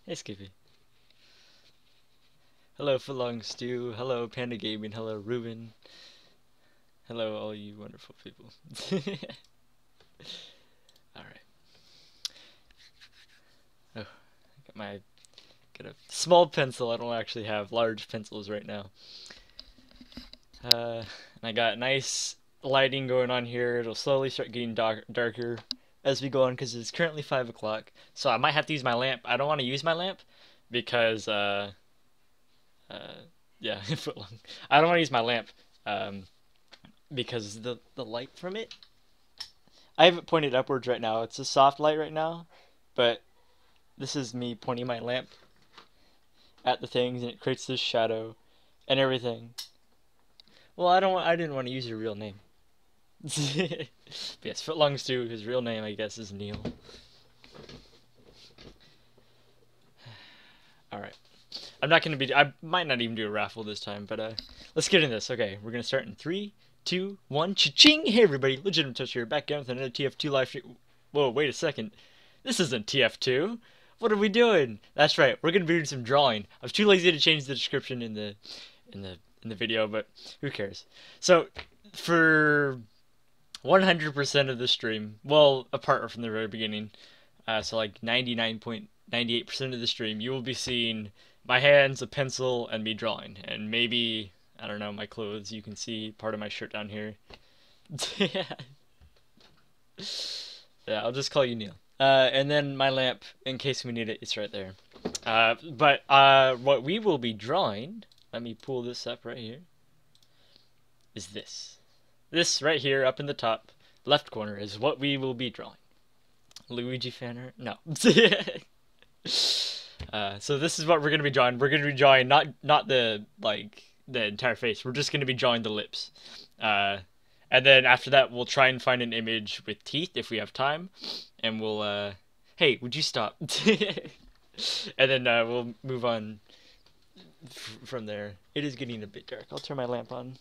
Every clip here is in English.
Hey Skippy. Hello Footlong Stew. Hello Panda Gaming. Hello Ruben. Hello all you wonderful people. Alright. Oh, got a small pencil. I don't actually have large pencils right now. And I got nice lighting going on here. It'll slowly start getting darker as we go on because it's currently 5 o'clock. So I might have to use my lamp. I don't want to use my lamp because, yeah, footlong. I don't want to use my lamp because the light from it. I have it pointed upwards right now. It's a soft light right now, but this is me pointing my lamp at the things, and it creates this shadow and everything. Well, I didn't want to use your real name. But yes, Footlong Stew, his real name, I guess, is Neil. Alright. I might not even do a raffle this time, but let's get into this. Okay, we're gonna start in 3, 2, 1, cha-ching! Hey everybody, Legitimate Touch here, back again with another TF2 live stream. Whoa, wait a second. This isn't TF2. What are we doing? That's right, we're gonna be doing some drawing. I was too lazy to change the description in the video, but who cares? So, for 100% of the stream, well, apart from the very beginning, so like 99.98% of the stream, you will be seeing my hands, a pencil, and me drawing. And maybe, I don't know, my clothes. You can see part of my shirt down here. Yeah, I'll just call you Neil. And then my lamp, in case we need it, it's right there. But what we will be drawing, let me pull this up right here, is this. This right here, up in the top left corner, is what we will be drawing. Luigi Fanner? No. So this is what we're gonna be drawing. We're gonna be drawing not the entire face. We're just gonna be drawing the lips. And then after that, we'll try and find an image with teeth if we have time, and we'll hey, would you stop? And then we'll move on from there. It is getting a bit dark. I'll turn my lamp on.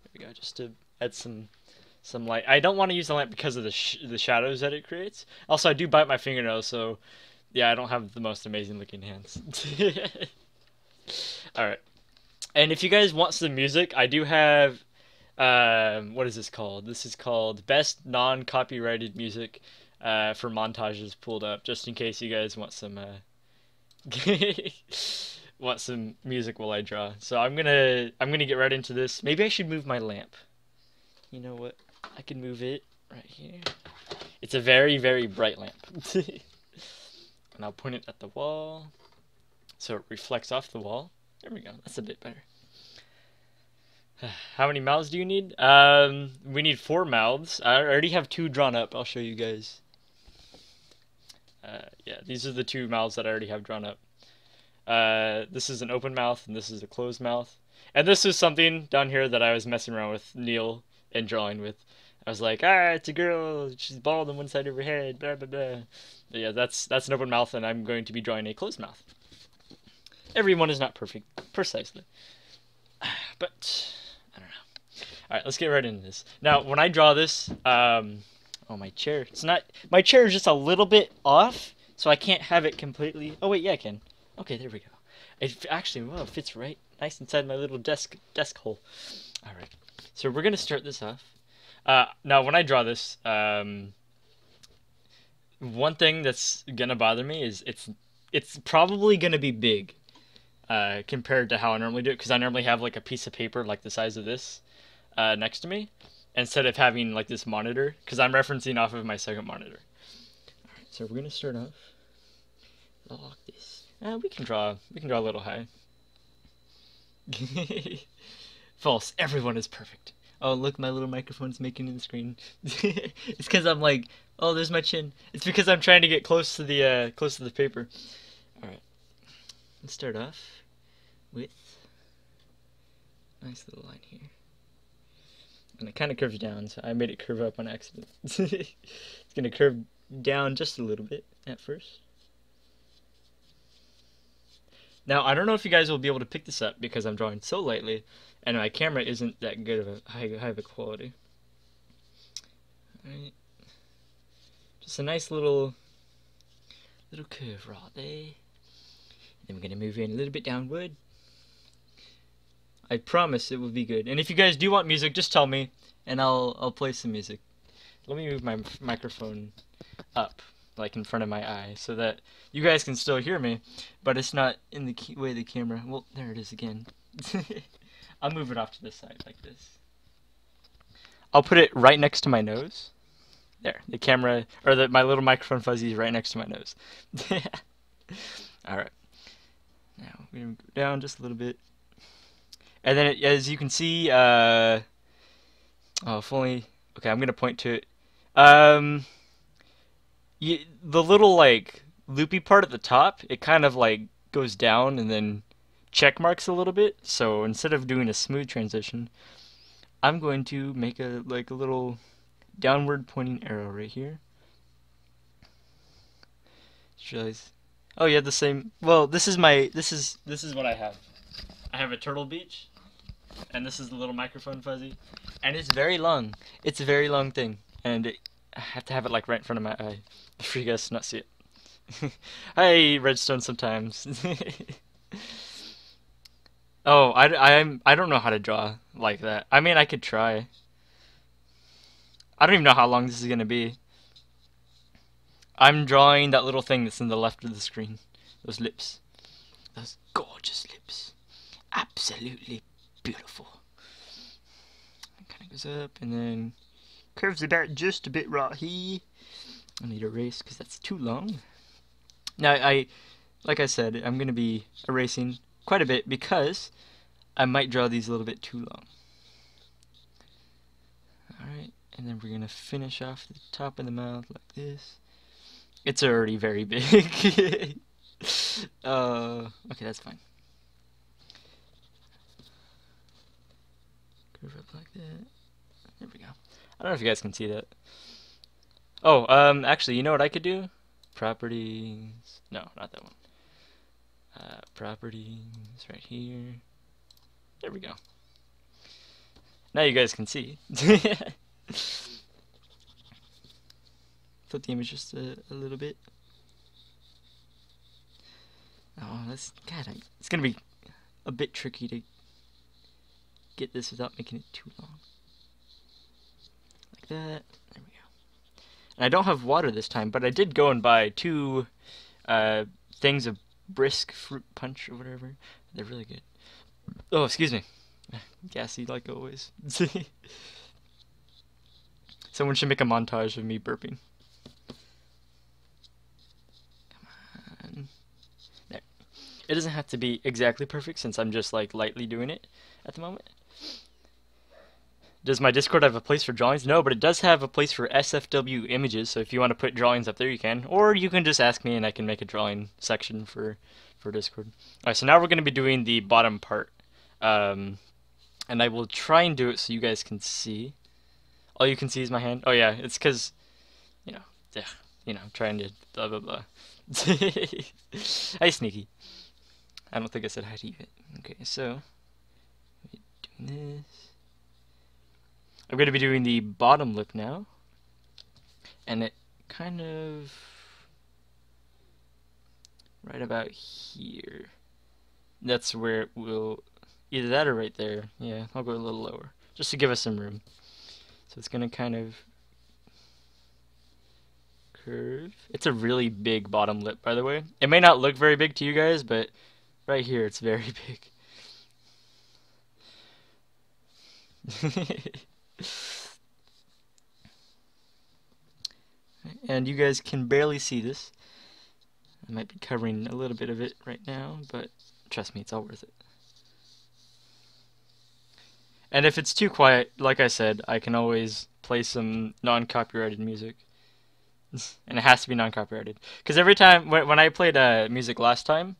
There we go, just to add some light. I don't want to use the lamp because of the shadows that it creates. Also, I do bite my fingernails, so yeah, I don't have the most amazing looking hands. Alright. And if you guys want some music, I do have, what is this called? This is called Best Non-Copyrighted Music for Montages pulled up, just in case you guys want some, want some music while I draw. So I'm gonna get right into this. Maybe I should move my lamp. You know what? I can move it right here. It's a very, very bright lamp. And I'll point it at the wall so it reflects off the wall. There we go. That's a bit better. How many mouths do you need? We need 4 mouths. I already have 2 drawn up. I'll show you guys. Yeah, these are the 2 mouths that I already have drawn up. This is an open mouth, and this is a closed mouth. And this is something down here that I was messing around with Neil and drawing with. I was like, it's a girl, she's bald on one side of her head, blah, blah, blah. But yeah, that's an open mouth, and I'm going to be drawing a closed mouth. Everyone is not perfect, precisely. But, I don't know. Alright, let's get right into this. Now, when I draw this, oh, my chair. My chair is just a little bit off, so I can't have it completely. Oh, wait, yeah, I can. Okay, there we go. It actually, well, it fits right nice inside my little desk hole. Alright, so we're going to start this off. Now, when I draw this, one thing that's gonna bother me is it's probably gonna be big compared to how I normally do it, because I normally have like a piece of paper like the size of this next to me, instead of having like this monitor, because I'm referencing off of my second monitor. Alright, so we're gonna start off like this. We can draw a little high. False. Everyone is perfect. Oh, look, my little microphone's making in the screen. It's because I'm like, oh, there's my chin. It's because I'm trying to get close to the paper. All right, let's start off with a nice little line here, and it kind of curves down, so I made it curve up on accident. It's gonna curve down just a little bit at first. Now, I don't know if you guys will be able to pick this up because I'm drawing so lightly, and my camera isn't that good of a high of a quality. Alright. Just a nice little curve right there. Then we're gonna move in a little bit downward. I promise it will be good. And if you guys do want music, just tell me, and I'll play some music. Let me move my microphone up, like in front of my eye, so that you guys can still hear me, but it's not in the way the camera. Well, there it is again. I'll move it off to the side like this. I'll put it right next to my nose. There, the camera, or my little microphone fuzzy is right next to my nose. Alright. Now, we're going to go down just a little bit. And then, as you can see, if only, okay, I'm going to point to it. The little, like, loopy part at the top, it kind of, like, goes down and then check marks a little bit. So, instead of doing a smooth transition, I'm going to make a little downward pointing arrow right here. Just realize, oh yeah, the same. Well, this is what I have. I have a Turtle Beach, and this is the little microphone fuzzy, and it's very long. It's a very long thing, and I have to have it like right in front of my eye for you guys to not see it. I redstone sometimes. Oh, I don't know how to draw like that. I mean, I could try. I don't even know how long this is gonna be. I'm drawing that little thing that's in the left of the screen. Those lips. Those gorgeous lips. Absolutely beautiful. It kind of goes up and then curves about just a bit right here. I need to erase because that's too long. Now, like I said, I'm gonna be erasing quite a bit because I might draw these a little bit too long. Alright, and then we're going to finish off the top of the mouth like this. It's already very big. Okay, that's fine. Curve up like that. There we go. I don't know if you guys can see that. Oh, actually, you know what I could do? Properties. No, not that one. Properties right here. There we go. Now you guys can see. Flip the image just a little bit. Oh, it's gonna be a bit tricky to get this without making it too long. Like that. There we go. And I don't have water this time, but I did go and buy 2 things of brisk fruit punch or whatever. They're really good. Oh, excuse me. Gassy like always. Someone should make a montage of me burping. Come on. There. It doesn't have to be exactly perfect since I'm just like lightly doing it at the moment. Does my Discord have a place for drawings? No, but it does have a place for SFW images, so if you want to put drawings up there, you can. Or you can just ask me and I can make a drawing section for Discord. Alright, so now we're going to be doing the bottom part. And I will try and do it so you guys can see. All you can see is my hand. Oh yeah, it's because, I'm trying to blah blah blah. Hi, Sneaky. I don't think I said hi to you yet. Okay, so, doing this. I'm going to be doing the bottom lip now. And it kind of right about here. That's where it will, either that or right there. Yeah, I'll go a little lower, just to give us some room. So it's going to kind of curve. It's a really big bottom lip, by the way. It may not look very big to you guys, but right here it's very big. And you guys can barely see this. I might be covering a little bit of it right now, but trust me, it's all worth it. And if it's too quiet, like I said, I can always play some non-copyrighted music. And it has to be non-copyrighted. Because every time, when I played music last time,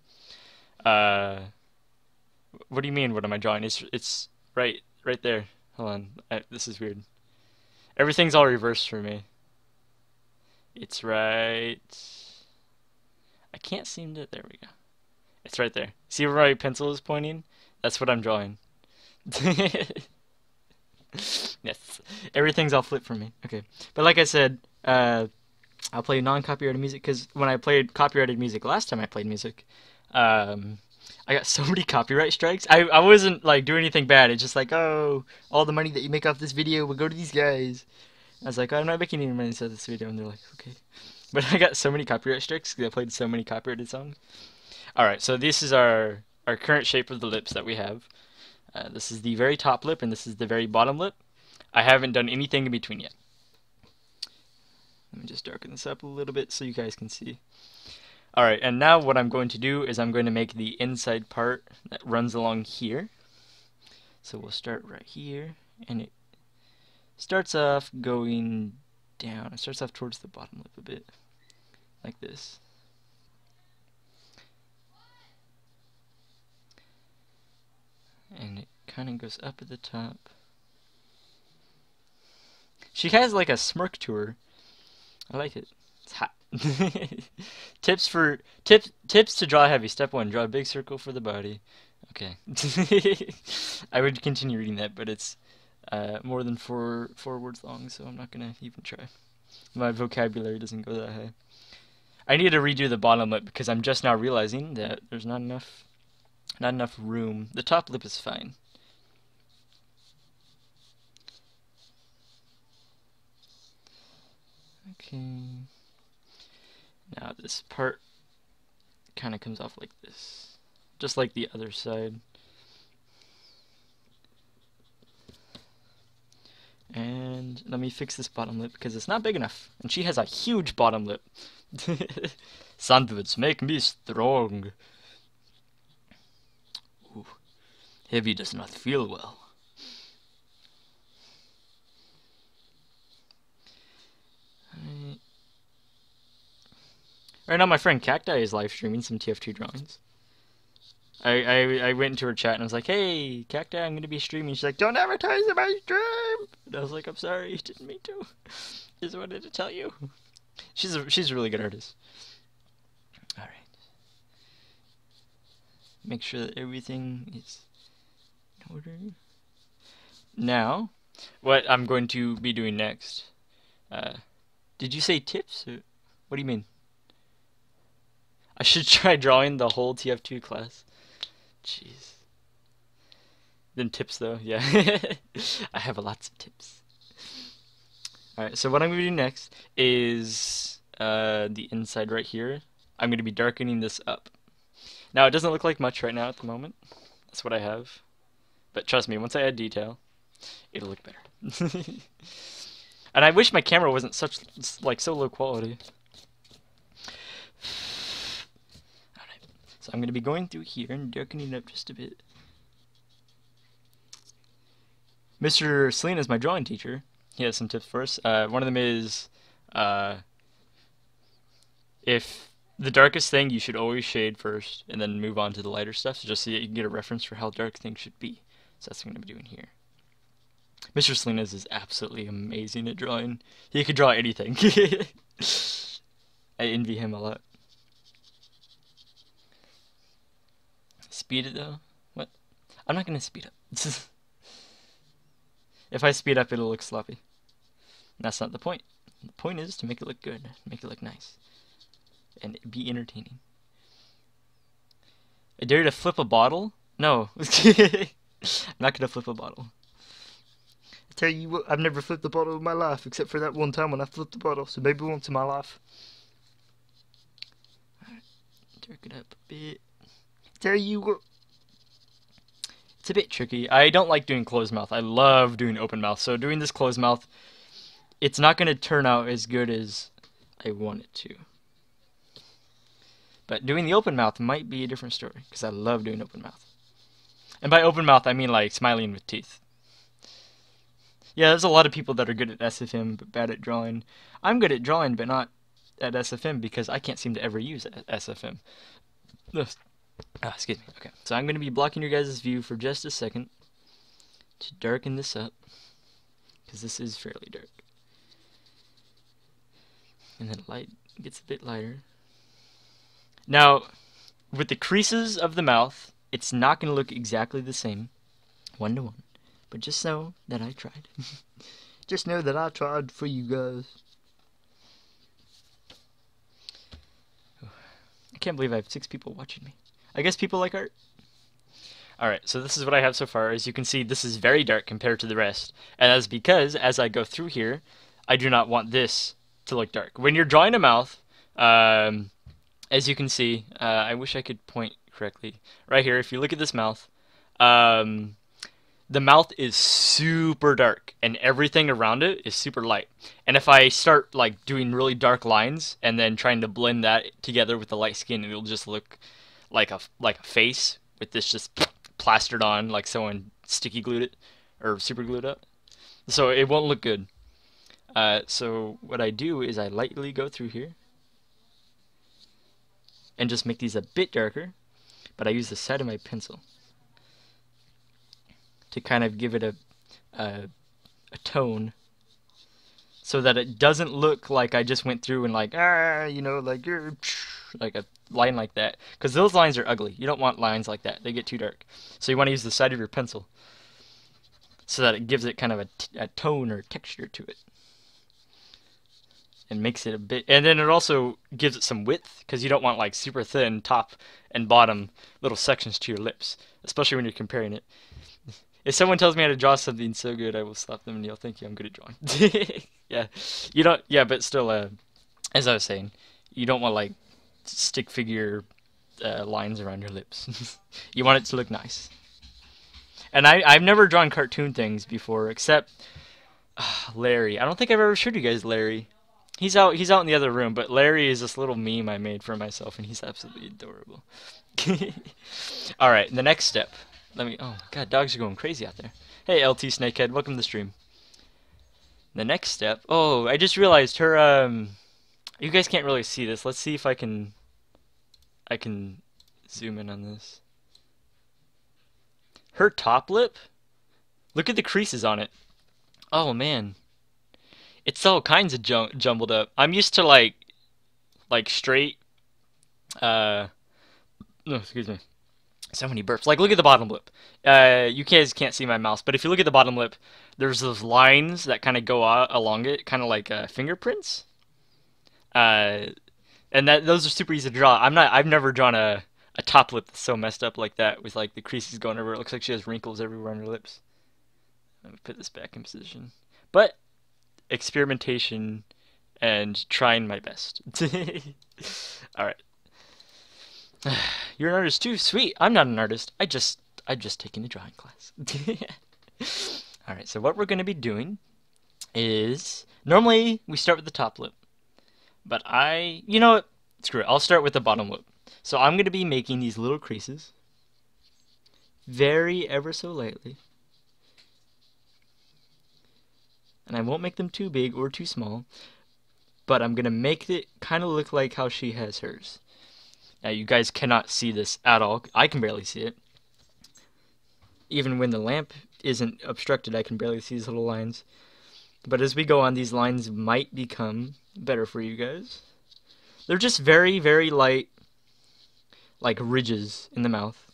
what do you mean, what am I drawing? It's right there. Hold on, this is weird. Everything's all reversed for me. It's right... I can't seem to... There we go. It's right there. See where my pencil is pointing? That's what I'm drawing. Yes. Everything's all flipped for me. Okay. But like I said, I'll play non-copyrighted music because when I played copyrighted music last time I played music, um, I got so many copyright strikes. I wasn't like doing anything bad. It's just like, oh, all the money that you make off this video will go to these guys. I was like, I'm not making any money off this video, and they're like, okay. But I got so many copyright strikes because I played so many copyrighted songs. All right, so this is our current shape of the lips that we have. This is the very top lip, and this is the very bottom lip. I haven't done anything in between yet. Let me just darken this up a little bit so you guys can see. Alright, and now what I'm going to do is I'm going to make the inside part that runs along here. So we'll start right here, and it starts off going down. It starts off towards the bottom lip a bit, like this. And it kind of goes up at the top. She has like a smirk to her. I like it. It's hot. Tips to draw heavy. Step 1, draw a big circle for the body. Okay. I would continue reading that, but it's more than four words long, so I'm not gonna even try. My vocabulary doesn't go that high. I need to redo the bottom lip because I'm just now realizing that there's not enough room. The top lip is fine. Okay. Now this part kind of comes off like this, just like the other side. And let me fix this bottom lip because it's not big enough. And she has a huge bottom lip. Sandwiches make me strong. Ooh. Heavy does not feel well. Right now my friend Cacti is live streaming some TF2 drawings. I went into her chat and I was like, hey, Cacti, I'm going to be streaming. She's like, don't advertise my stream! And I was like, I'm sorry, didn't mean to. Just wanted to tell you. She's a really good artist. Alright. Make sure that everything is in order. Now, what I'm going to be doing next. Did you say tips? Or what do you mean? I should try drawing the whole TF2 class. Jeez. Then tips though, yeah. I have lots of tips. Alright, so what I'm going to do next is the inside right here. I'm going to be darkening this up. Now it doesn't look like much right now at the moment. That's what I have. But trust me, once I add detail, it'll look better. And I wish my camera wasn't so low quality. So I'm going to be going through here and darkening it up just a bit. Mr. Selena is my drawing teacher. He has some tips for us. One of them is, if the darkest thing, you should always shade first and then move on to the lighter stuff, so just so you can get a reference for how dark things should be. So that's what I'm going to be doing here. Mr. Salinas is absolutely amazing at drawing. He could draw anything. I envy him a lot. Speed it though? What? I'm not gonna speed up. If I speed up, it'll look sloppy. And that's not the point. The point is to make it look good, make it look nice, and be entertaining. I dare you to flip a bottle? No. I'm not gonna flip a bottle. I tell you what, I've never flipped a bottle in my life, except for that one time when I flipped a bottle, so maybe once in my life. Alright, dark it up a bit. Tell you what. It's a bit tricky. I don't like doing closed mouth. I love doing open mouth. So doing this closed mouth, it's not going to turn out as good as I want it to. But doing the open mouth might be a different story, because I love doing open mouth. And by open mouth, I mean like smiling with teeth. Yeah, there's a lot of people that are good at SFM, but bad at drawing. I'm good at drawing, but not at SFM, because I can't seem to ever use SFM. Excuse me. Okay, so I'm going to be blocking your guys' view for just a second to darken this up, because this is fairly dark. And then light gets a bit lighter. Now, with the creases of the mouth, it's not going to look exactly the same, one-to-one, but just know that I tried. Just know that I tried for you guys. can't believe I have 6 people watching me. I guess people like art. Alright, so this is what I have so far. As you can see, this is very dark compared to the rest. And that's because, as I go through here, I do not want this to look dark. When you're drawing a mouth, as you can see, I wish I could point correctly. Right here, if you look at this mouth, the mouth is super dark, and everything around it is super light. And if I start like doing really dark lines and then trying to blend that together with the light skin, it'll just look like a face with this just plastered on, like someone sticky glued it or super glued up. So it won't look good. So what I do is I lightly go through here and just make these a bit darker, but I use the side of my pencil to kind of give it a tone, so that it doesn't look like I just went through and like, you know, like you're like a line like that, because those lines are ugly. You don't want lines like that, they get too dark. So you want to use the side of your pencil so that it gives it kind of a tone or texture to it, and makes it a bit, and then it also gives it some width, because you don't want like super thin top and bottom little sections to your lips, especially when you're comparing it. If someone tells me how to draw something so good, I will stop them and yell, "Thank you, I'm good at drawing." Yeah, you don't. Yeah, but still, as I was saying, you don't want like stick figure lines around your lips. You want it to look nice. And I've never drawn cartoon things before, except Larry. I don't think I've ever showed you guys Larry. He's out in the other room, but Larry is this little meme I made for myself, and he's absolutely adorable. All right, the next step. Oh god, dogs are going crazy out there. Hey LT Snakehead, welcome to the stream. The next step, oh, I just realized her, you guys can't really see this. Let's see if I can zoom in on this. Her top lip, look at the creases on it. Oh man, it's all kinds of jumbled up. I'm used to like straight, no, excuse me. So many burps. Like, look at the bottom lip. You guys can't see my mouse, but if you look at the bottom lip, there's those lines that kind of go along it, kind of like fingerprints. And those are super easy to draw. I've never drawn a top lip that's so messed up like that, with like the creases going over. It looks like she has wrinkles everywhere on her lips. Let me put this back in position. But experimentation and trying my best. All right. You're an artist too? Sweet. I'm not an artist. I've just taken a drawing class. Alright, so what we're going to be doing is, normally we start with the top lip. But you know what? Screw it. I'll start with the bottom lip. So I'm going to be making these little creases. Very ever so lightly. And I won't make them too big or too small. But I'm going to make it kind of look like how she has hers. Now, you guys cannot see this at all. I can barely see it. Even when the lamp isn't obstructed, I can barely see these little lines. But as we go on, these lines might become better for you guys. They're just very, very light, like ridges in the mouth.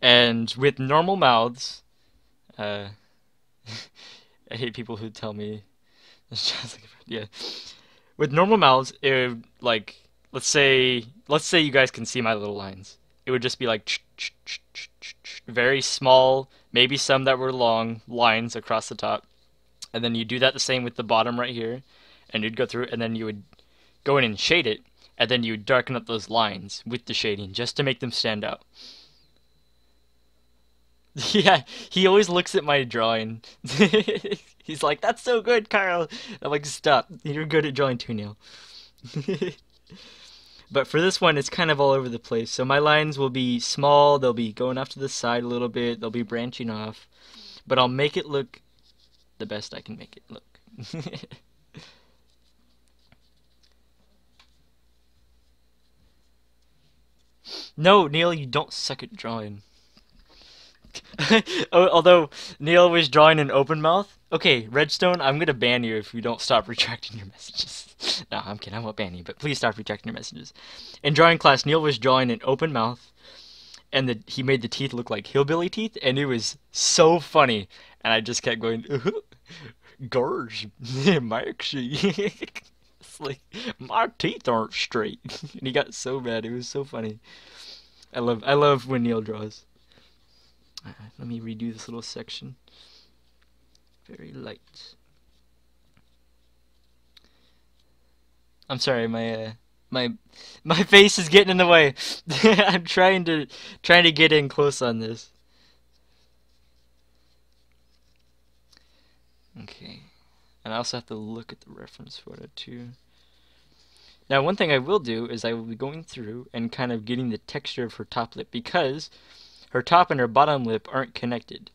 And with normal mouths, I hate people who tell me, yeah. With normal mouths, it would, like, let's say you guys can see my little lines. It would just be like very small, maybe some that were long lines across the top. And then you do that the same with the bottom right here, and you'd go through, and then you would go in and shade it, and then you would darken up those lines with the shading just to make them stand out. Yeah, he always looks at my drawing. He's like, "That's so good, Carl." I'm like, "Stop. You're good at drawing too, Neil." But for this one, it's kind of all over the place. So my lines will be small. They'll be going off to the side a little bit. They'll be branching off. But I'll make it look the best I can make it look. No, Neil, you don't suck at drawing. Although Neil was drawing an open mouth. Okay, Redstone, I'm gonna ban you if you don't stop retracting your messages. No, I'm kidding, I won't ban you, but please stop retracting your messages. In drawing class, Neil was drawing an open mouth, and he made the teeth look like hillbilly teeth, and it was so funny. And I just kept going, "Gorge, Marksy." It's like, my teeth aren't straight. And he got so mad. It was so funny. I love when Neil draws. Alright, let me redo this little section. Very light. I'm sorry, my face is getting in the way. I'm trying to get in close on this. Okay. And I also have to look at the reference photo too. Now, one thing I will do is I will be going through and kind of getting the texture of her top lip because her top and her bottom lip aren't connected.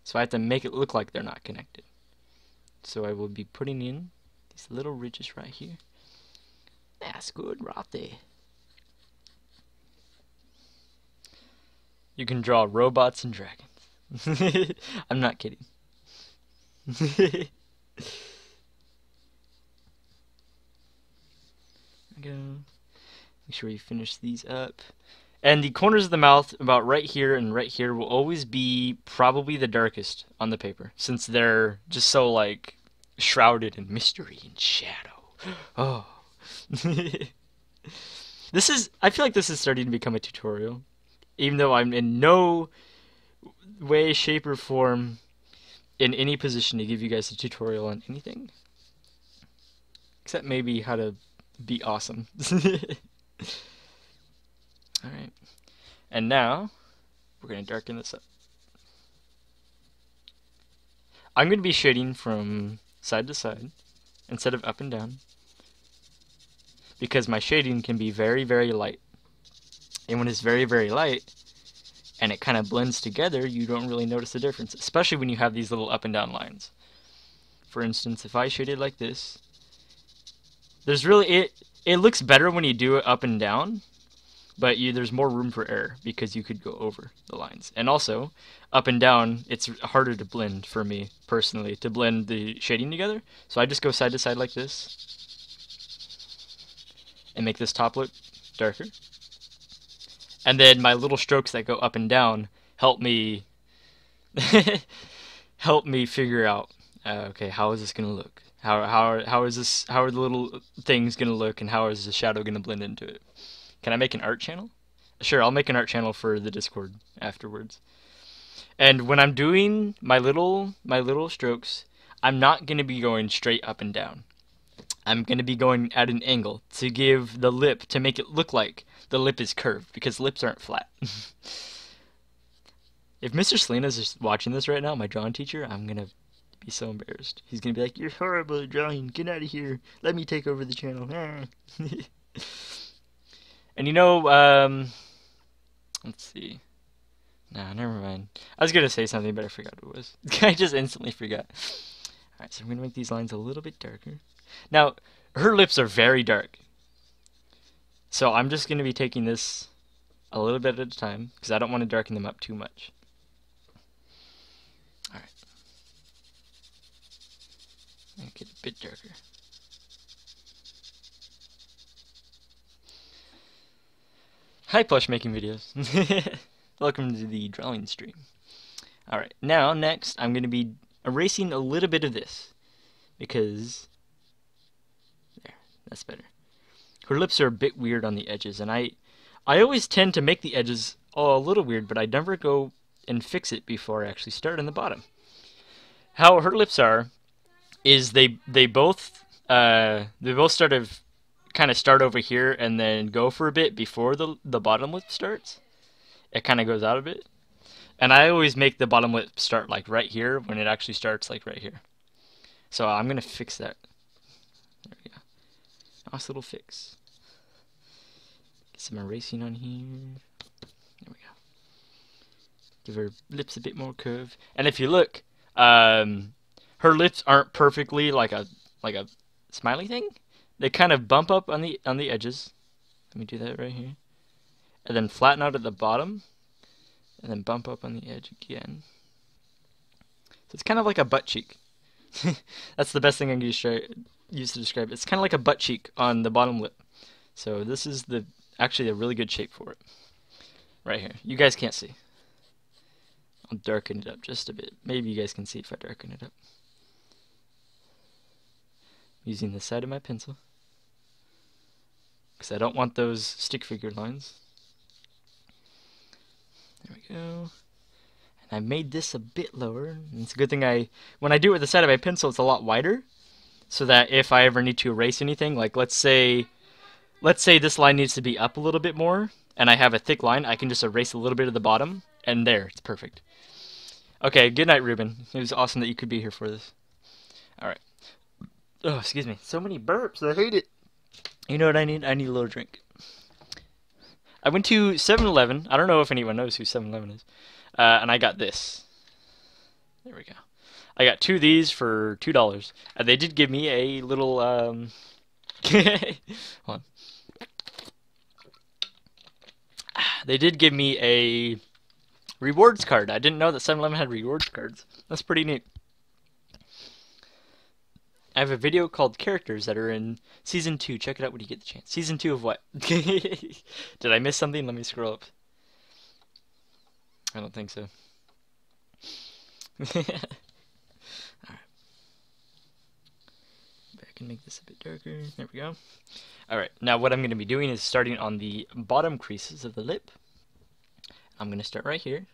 So I have to make it look like they're not connected. So I will be putting in these little ridges right here. That's good right there. You can draw robots and dragons. I'm not kidding. Go. Make sure you finish these up. And the corners of the mouth, about right here and right here, will always be probably the darkest on the paper, since they're just so, like, shrouded in mystery and shadow. Oh. I feel like this is starting to become a tutorial, even though I'm in no way, shape, or form in any position to give you guys a tutorial on anything. Except maybe how to be awesome. Alright. And now, we're going to darken this up. I'm going to be shading from side to side instead of up and down, because my shading can be very, very light. And when it's very, very light, and it kind of blends together, you don't really notice the difference, especially when you have these little up and down lines. For instance, if I shade it like this, it looks better when you do it up and down, but there's more room for error because you could go over the lines. And also, up and down, it's harder to blend for me, personally, to blend the shading together. So I just go side to side like this, and make this top look darker. And then my little strokes that go up and down help me help me figure out, okay, how is this gonna look? How are the little things gonna look, and how is the shadow gonna blend into it? Can I make an art channel? Sure, I'll make an art channel for the Discord afterwards. And when I'm doing my little strokes, I'm not gonna be going straight up and down. I'm gonna be going at an angle to give the lip, to make it look like the lip is curved, because lips aren't flat. If Mr. Selena's just watching this right now, my drawing teacher, I'm gonna be so embarrassed. He's gonna be like, "You're horrible at drawing. Get out of here. Let me take over the channel." And let's see. Nah, never mind. I was gonna say something, but I forgot what it was. I just instantly forgot. Alright, so I'm gonna make these lines a little bit darker. Now, her lips are very dark. So I'm just gonna be taking this a little bit at a time, because I don't want to darken them up too much. Alright. Make it a bit darker. Hi, plush making videos. Welcome to the drawing stream. Alright, now next I'm going to be erasing a little bit of this, because there, that's better. Her lips are a bit weird on the edges, and I always tend to make the edges a little weird, but I never go and fix it before I actually start in the bottom. How her lips are is they both sort of kind of start over here and then go for a bit before the bottom lip starts. It kind of goes out a bit. And I always make the bottom lip start like right here when it actually starts like right here. So I'm going to fix that. There we go. Nice little fix. Get some erasing on here. There we go. Give her lips a bit more curve. And if you look, her lips aren't perfectly like a smiley thing. They kind of bump up on the edges. Let me do that right here. And then flatten out at the bottom. And then bump up on the edge again. So it's kind of like a butt cheek. That's the best thing I can use to describe it. It's kind of like a butt cheek on the bottom lip. So this is actually a really good shape for it. Right here. You guys can't see. I'll darken it up just a bit. Maybe you guys can see if I darken it up. using the side of my pencil, because I don't want those stick figure lines. There we go. And I made this a bit lower, and it's a good thing when I do it with the side of my pencil, it's a lot wider, so that if I ever need to erase anything, like let's say this line needs to be up a little bit more, and I have a thick line, I can just erase a little bit of the bottom, and there, it's perfect. Okay, good night, Ruben. It was awesome that you could be here for this. Alright. Oh, excuse me. So many burps, I hate it. You know what I need? I need a little drink. I went to 7-Eleven. I don't know if anyone knows who 7-Eleven is. And I got this. There we go. I got 2 of these for $2. And they did give me a little, hold on. They did give me a rewards card. I didn't know that 7-Eleven had rewards cards. That's pretty neat. I have a video called Characters that are in Season 2. Check it out when you get the chance. Season 2 of what? Did I miss something? Let me scroll up. I don't think so. Alright. Back and make this a bit darker. There we go. Alright, now what I'm going to be doing is starting on the bottom creases of the lip. I'm going to start right here.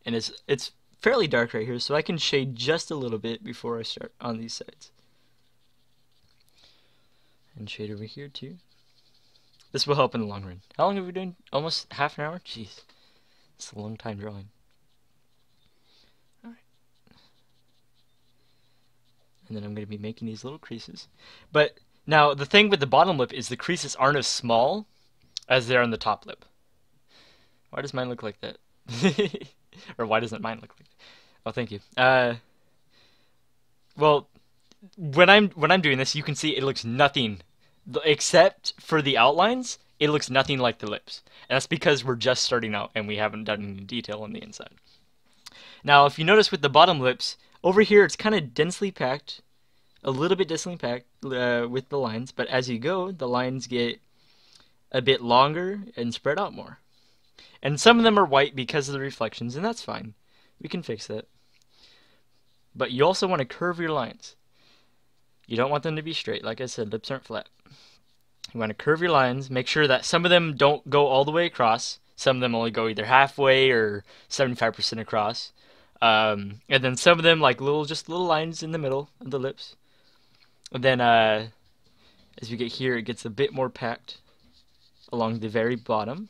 And it's fairly dark right here, so I can shade just a little bit before I start on these sides. And shade over here too. This will help in the long run. How long have we been doing? Almost half an hour? Jeez. It's a long time drawing. Alright. And then I'm going to be making these little creases. But now, the thing with the bottom lip is the creases aren't as small as they are on the top lip. Why does mine look like that? Or why doesn't mine look like that? Oh, thank you. Well, when I'm doing this, you can see it looks nothing, except for the outlines, it looks nothing like the lips. And that's because we're just starting out and we haven't done any detail on the inside. Now, if you notice with the bottom lips, over here it's kind of densely packed, a little bit densely packed with the lines, but as you go, the lines get a bit longer and spread out more. And some of them are white because of the reflections, and that's fine. We can fix that. But you also want to curve your lines. You don't want them to be straight. Like I said, lips aren't flat. You want to curve your lines. Make sure that some of them don't go all the way across. Some of them only go either halfway or 75% across. And then some of them like just little lines in the middle of the lips. And then as we get here, it gets a bit more packed along the very bottom.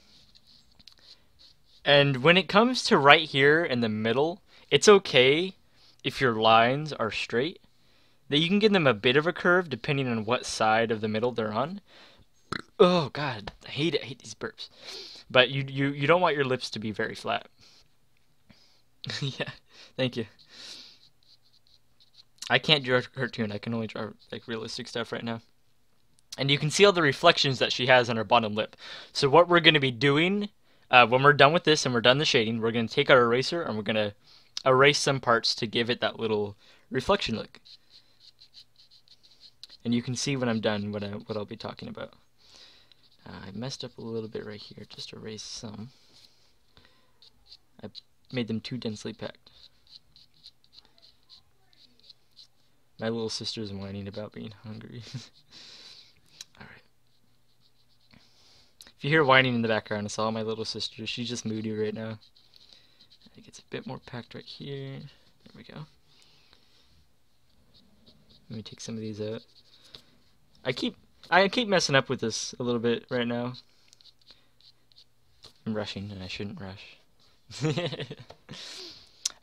And when it comes to right here in the middle, it's okay if your lines are straight. That you can give them a bit of a curve depending on what side of the middle they're on. Oh god, I hate it. I hate these burps. But you don't want your lips to be very flat. Yeah, thank you. I can't draw a cartoon. I can only draw like realistic stuff right now. And you can see all the reflections that she has on her bottom lip. So what we're going to be doing when we're done with this and we're done the shading, we're going to take our eraser and we're going to erase some parts to give it that little reflection look. And you can see when I'm done what I'll be talking about. I messed up a little bit right here. Just erase some. I made them too densely packed. My little sister's whining about being hungry. Alright. If you hear whining in the background, it's all my little sister. She's just moody right now. I think it's a bit more packed right here. There we go. Let me take some of these out. I keep messing up with this a little bit right now. I'm rushing, and I shouldn't rush.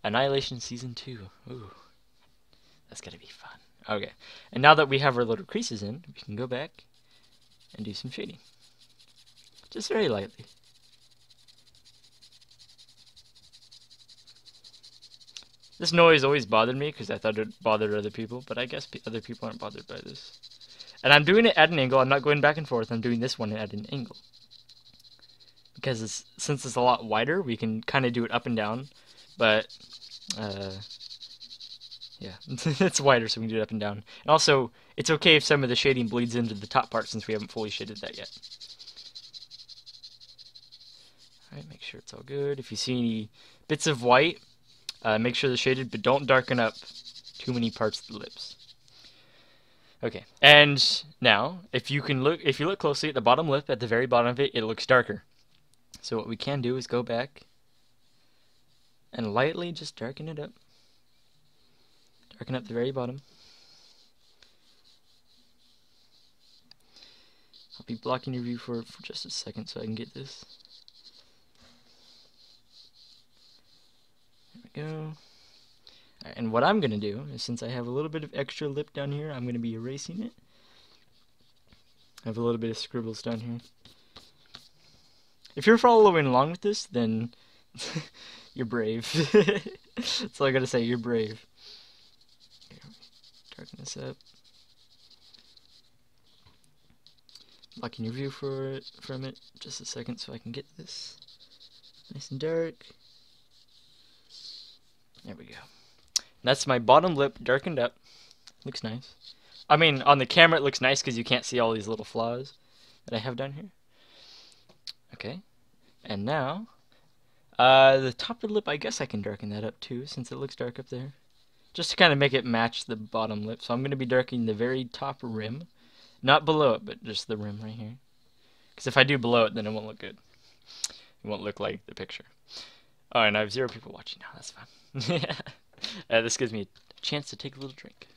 Annihilation Season 2. Ooh. That's gonna be fun. Okay. And now that we have our little creases in, we can go back and do some shading. Just very lightly. This noise always bothered me because I thought it bothered other people, but I guess other people aren't bothered by this. And I'm doing it at an angle. I'm not going back and forth. I'm doing this one at an angle. Because since it's a lot wider, we can kind of do it up and down. But, yeah, it's wider, so we can do it up and down. And also, it's okay if some of the shading bleeds into the top part since we haven't fully shaded that yet. Alright, make sure it's all good. If you see any bits of white, make sure they're shaded, but don't darken up too many parts of the lips. Okay, and now if you look closely at the bottom lip, at the very bottom of it, it looks darker. So what we can do is go back and lightly just darken it up. Darken up the very bottom. I'll be blocking your view for just a second so I can get this. There we go. And what I'm going to do is, since I have a little bit of extra lip down here, I'm going to be erasing it. I have a little bit of scribbles down here. If you're following along with this, then you're brave. That's all I got to say, you're brave. Here, darken this up. Blocking your view from it just a second so I can get this nice and dark. There we go. That's my bottom lip darkened up. Looks nice. I mean, on the camera it looks nice because you can't see all these little flaws that I have down here. Okay. And now, the top of the lip, I guess I can darken that up too, since it looks dark up there. Just to kind of make it match the bottom lip. So I'm going to be darkening the very top rim. Not below it, but just the rim right here. Because if I do below it, then it won't look good. It won't look like the picture. Oh, and I have 0 people watching now. That's fine. This gives me a chance to take a little drink.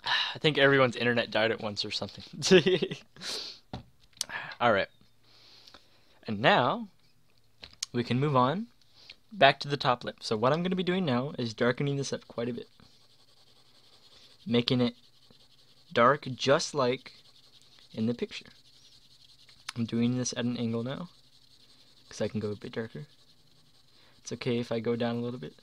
I think everyone's internet died at once or something. Alright. And now, we can move on back to the top lip. So what I'm going to be doing now is darkening this up quite a bit. Making it dark just like in the picture. I'm doing this at an angle now, because I can go a bit darker. It's okay if I go down a little bit.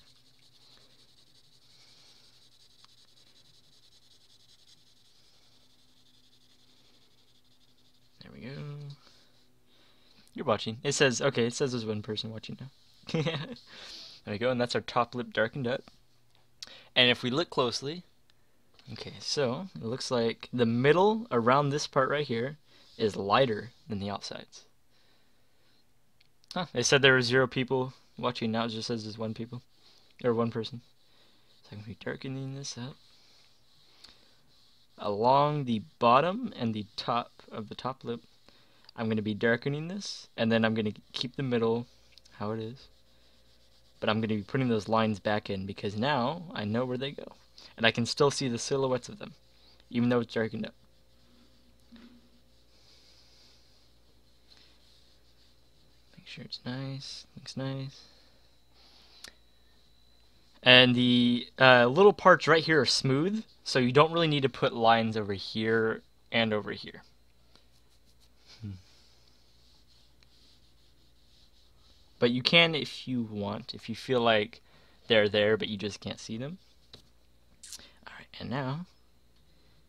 There we go. You're watching. It says, okay, it says there's one person watching now. There we go, and that's our top lip darkened up. And if we look closely, okay, so it looks like the middle around this part right here is lighter than the outsides. Huh, they said there were 0 people watching, now it just says there's 1 people, or 1 person. So I'm going to be darkening this up along the bottom and the top of the top lip. I'm going to be darkening this, and then I'm going to keep the middle how it is. But I'm going to be putting those lines back in, because now I know where they go. And I can still see the silhouettes of them, even though it's darkened up. Make sure it's nice, looks nice. And the little parts right here are smooth, so you don't really need to put lines over here and over here. But you can if you want, if you feel like they're there but you just can't see them. Alright, and now,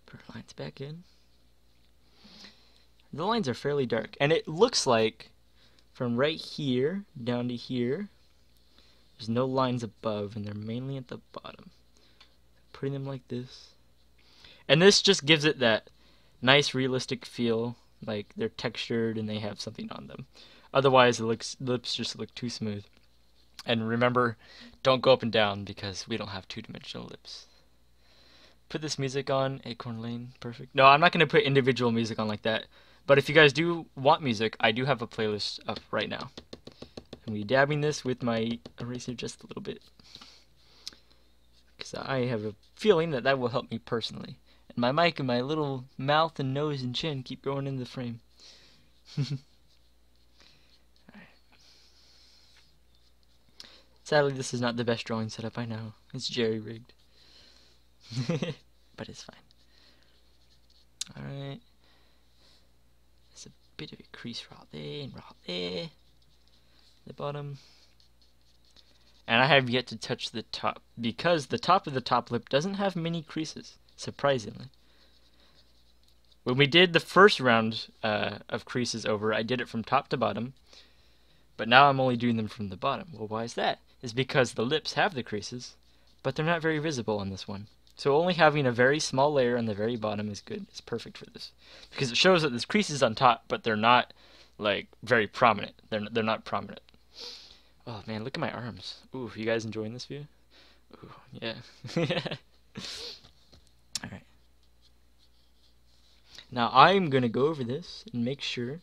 put our lines back in. The lines are fairly dark, and it looks like from right here down to here, there's no lines above, and they're mainly at the bottom. Putting them like this. And this just gives it that nice realistic feel, like they're textured and they have something on them. Otherwise, the lips just look too smooth. And remember, don't go up and down because we don't have 2-dimensional lips. Put this music on, Acorn Lane, perfect. No, I'm not going to put individual music on like that. But if you guys do want music, I do have a playlist up right now. I'm going to be dabbing this with my eraser just a little bit, because I have a feeling that that will help me personally. And my mic and my little mouth and nose and chin keep going in the frame. Sadly, this is not the best drawing setup, I know. It's jerry-rigged. But it's fine. Alright. There's a bit of a crease right there and right there. The bottom. And I have yet to touch the top, because the top of the top lip doesn't have many creases, surprisingly. When we did the first round of creases over, I did it from top to bottom. But now I'm only doing them from the bottom. Well, why is that? It's because the lips have the creases, but they're not very visible on this one. So only having a very small layer on the very bottom is good. It's perfect for this, because it shows that there's creases on top, but they're not like very prominent. They're not prominent. Oh man, look at my arms. Ooh, you guys enjoying this view? Ooh, yeah. Alright. Now I'm gonna go over this and make sure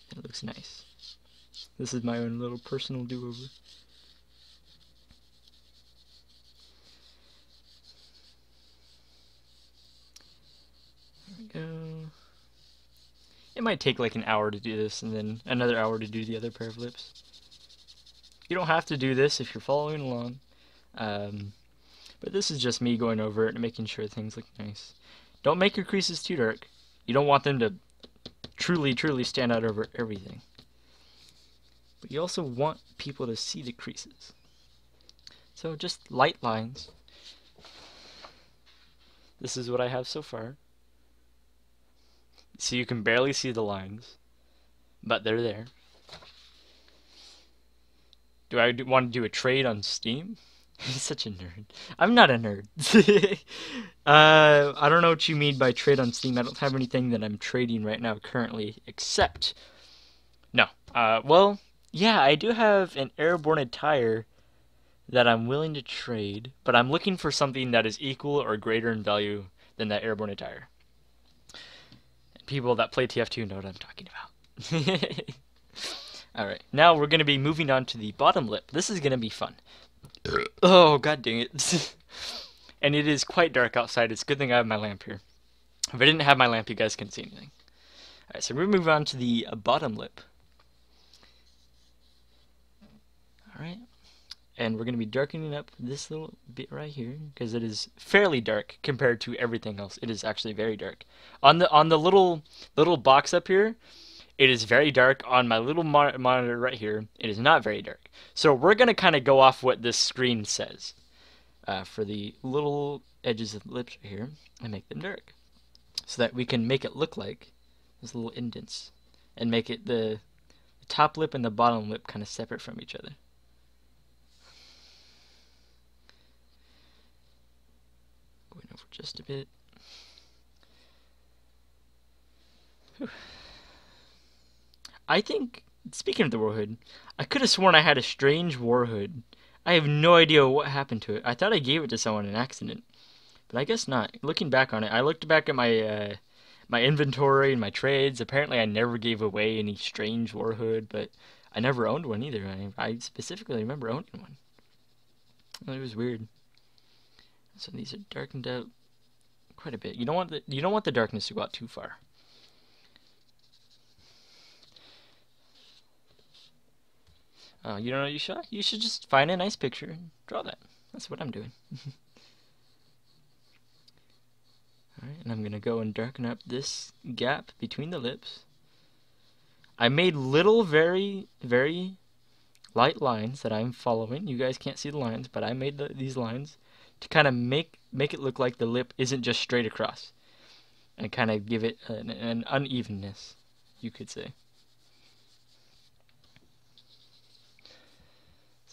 that it looks nice. This is my own little personal do-over. There we go. It might take like an hour to do this and then another hour to do the other pair of lips. You don't have to do this if you're following along. But this is just me going over it and making sure things look nice. Don't make your creases too dark. You don't want them to truly stand out over everything. But you also want people to see the creases. So just light lines. This is what I have so far. So you can barely see the lines, but they're there. Do I want to do a trade on Steam? He's such a nerd. I'm not a nerd. I don't know what you mean by trade on Steam. I don't have anything that I'm trading right now currently, except... No. Well, yeah, I do have an airborne attire that I'm willing to trade, but I'm looking for something that is equal or greater in value than that airborne attire. People that play TF2 know what I'm talking about. Alright, now we're going to be moving on to the bottom lip. This is going to be fun. Oh, god dang it. And it is quite dark outside. It's a good thing I have my lamp here. If I didn't have my lamp, you guys couldn't see anything. Alright, so we're going to move on to the bottom lip. Alright. And we're going to be darkening up this little bit right here because it is fairly dark compared to everything else. It is actually very dark. On the little box up here, it is very dark. On my little monitor right here, it is not very dark. So we're going to kind of go off what this screen says for the little edges of the lips right here and make them dark so that we can make it look like those little indents and make it the top lip and the bottom lip kind of separate from each other. Going over just a bit. Whew. I think, speaking of the warhood, I could have sworn I had a strange warhood. I have no idea what happened to it. I thought I gave it to someone in accident, but I guess not. Looking back on it, I looked back at my my inventory and my trades. Apparently, I never gave away any strange warhood, but I never owned one either. I specifically remember owning one. It was weird. So these are darkened out quite a bit. You don't want the darkness to go out too far. You don't know you should? You should just find a nice picture and draw that. That's what I'm doing. Alright, and I'm going to go and darken up this gap between the lips. I made little, very light lines that I'm following. You guys can't see the lines, but I made these lines to kind of make it look like the lip isn't just straight across. And kind of give it an unevenness, you could say.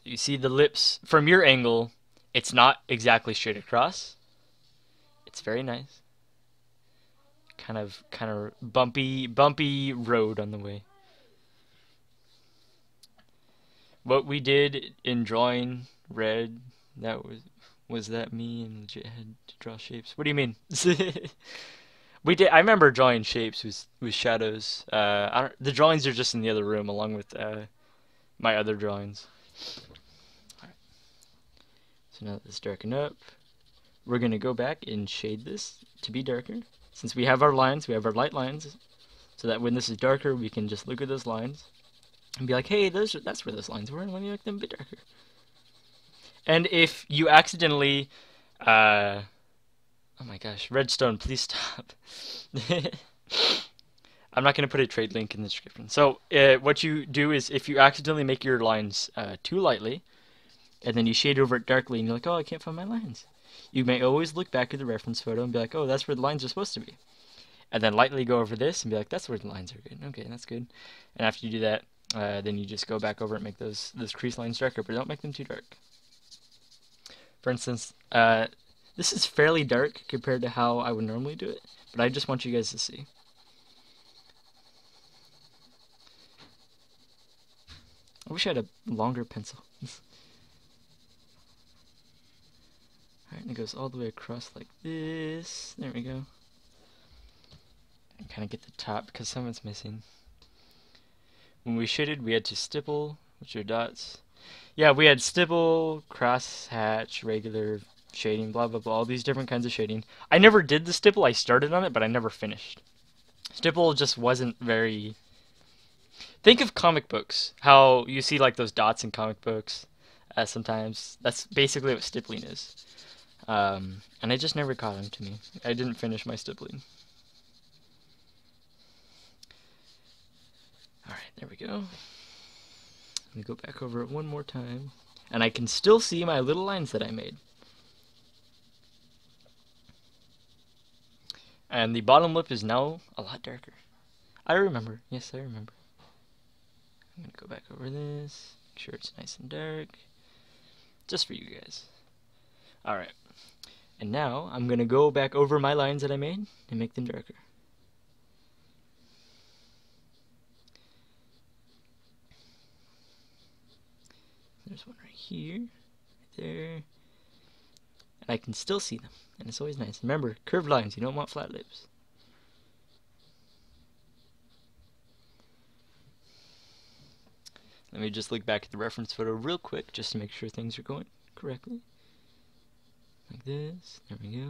You see the lips from your angle, it's not exactly straight across. It's very nice. Kind of bumpy road on the way. What we did in drawing red, that was that me and legit had to draw shapes? What do you mean? We did. I remember drawing shapes with shadows. The drawings are just in the other room along with my other drawings. So now that it's darkened up, we're going to go back and shade this to be darker. Since we have our lines, we have our light lines, so that when this is darker, we can just look at those lines and be like, hey, that's where those lines were, and let me make them a bit darker. And if you accidentally, oh my gosh, Redstone, please stop. I'm not going to put a trade link in the description. So what you do is if you accidentally make your lines too lightly, and then you shade over it darkly, and you're like, oh, I can't find my lines. You may always look back at the reference photo and be like, oh, that's where the lines are supposed to be. And then lightly go over this and be like, that's where the lines are good. Okay, that's good. And after you do that, then you just go back over and make those crease lines darker, but don't make them too dark. For instance, this is fairly dark compared to how I would normally do it, but I just want you guys to see. I wish I had a longer pencil. And it goes all the way across like this. There we go. And kind of get the top because someone's missing. When we shaded, we had to stipple, which are dots. Yeah, we had stipple, crosshatch, regular shading, blah blah blah, all these different kinds of shading. I never did the stipple. I started on it, but I never finished. Stipple just wasn't very... Think of comic books. How you see like those dots in comic books sometimes. That's basically what stippling is. And I just never caught on to me. I didn't finish my stippling. Alright, there we go. Let me go back over it one more time. And I can still see my little lines that I made. And the bottom lip is now a lot darker. I remember. Yes, I remember. I'm going to go back over this. Make sure it's nice and dark. Just for you guys. Alright. And now I'm going to go back over my lines that I made and make them darker. There's one right here, right there, and I can still see them, and it's always nice. Remember, curved lines, you don't want flat lips. Let me just look back at the reference photo real quick, just to make sure things are going correctly. Like this, there we go.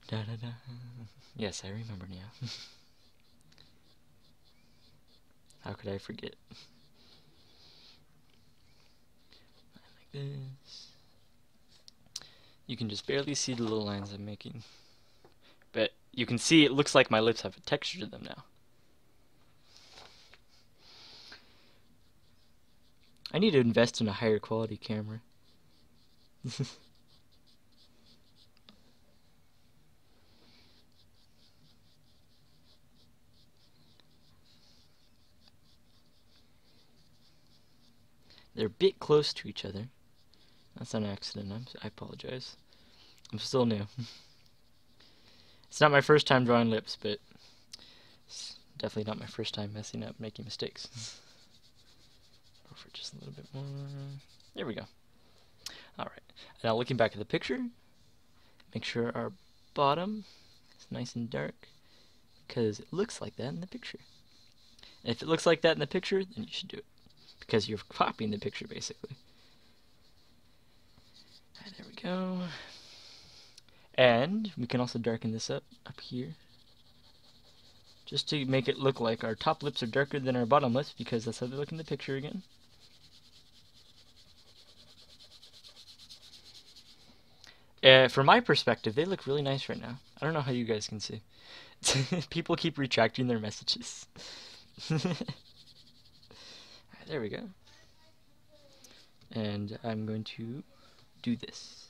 Da da da. Yes, I remember now. How could I forget? This. You can just barely see the little lines I'm making, but you can see it looks like my lips have a texture to them now. I need to invest in a higher quality camera. They're a bit close to each other. That's an accident. I apologize. I'm still new. It's not my first time drawing lips, but it's definitely not my first time messing up, making mistakes. Go for just a little bit more. There we go. Alright. Now looking back at the picture, make sure our bottom is nice and dark, because it looks like that in the picture. And if it looks like that in the picture, then you should do it, because you're copying the picture basically. There we go. And we can also darken this up here, just to make it look like our top lips are darker than our bottom lips, because that's how they look in the picture again. From my perspective, they look really nice right now. I don't know how you guys can see. People keep retracting their messages. There we go. And I'm going to do this.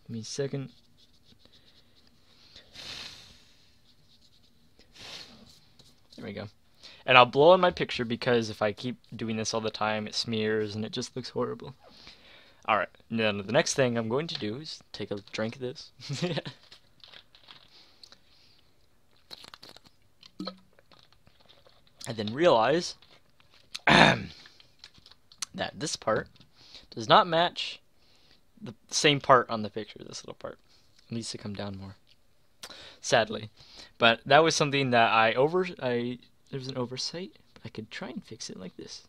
Give me a second. There we go. And I'll blow on my picture, because if I keep doing this all the time, it smears and it just looks horrible. Alright, now the next thing I'm going to do is take a drink of this. And then realize that this part does not match the same part on the picture, this little part. It needs to come down more, sadly. But that was something that there's an oversight, but I could try and fix it like this.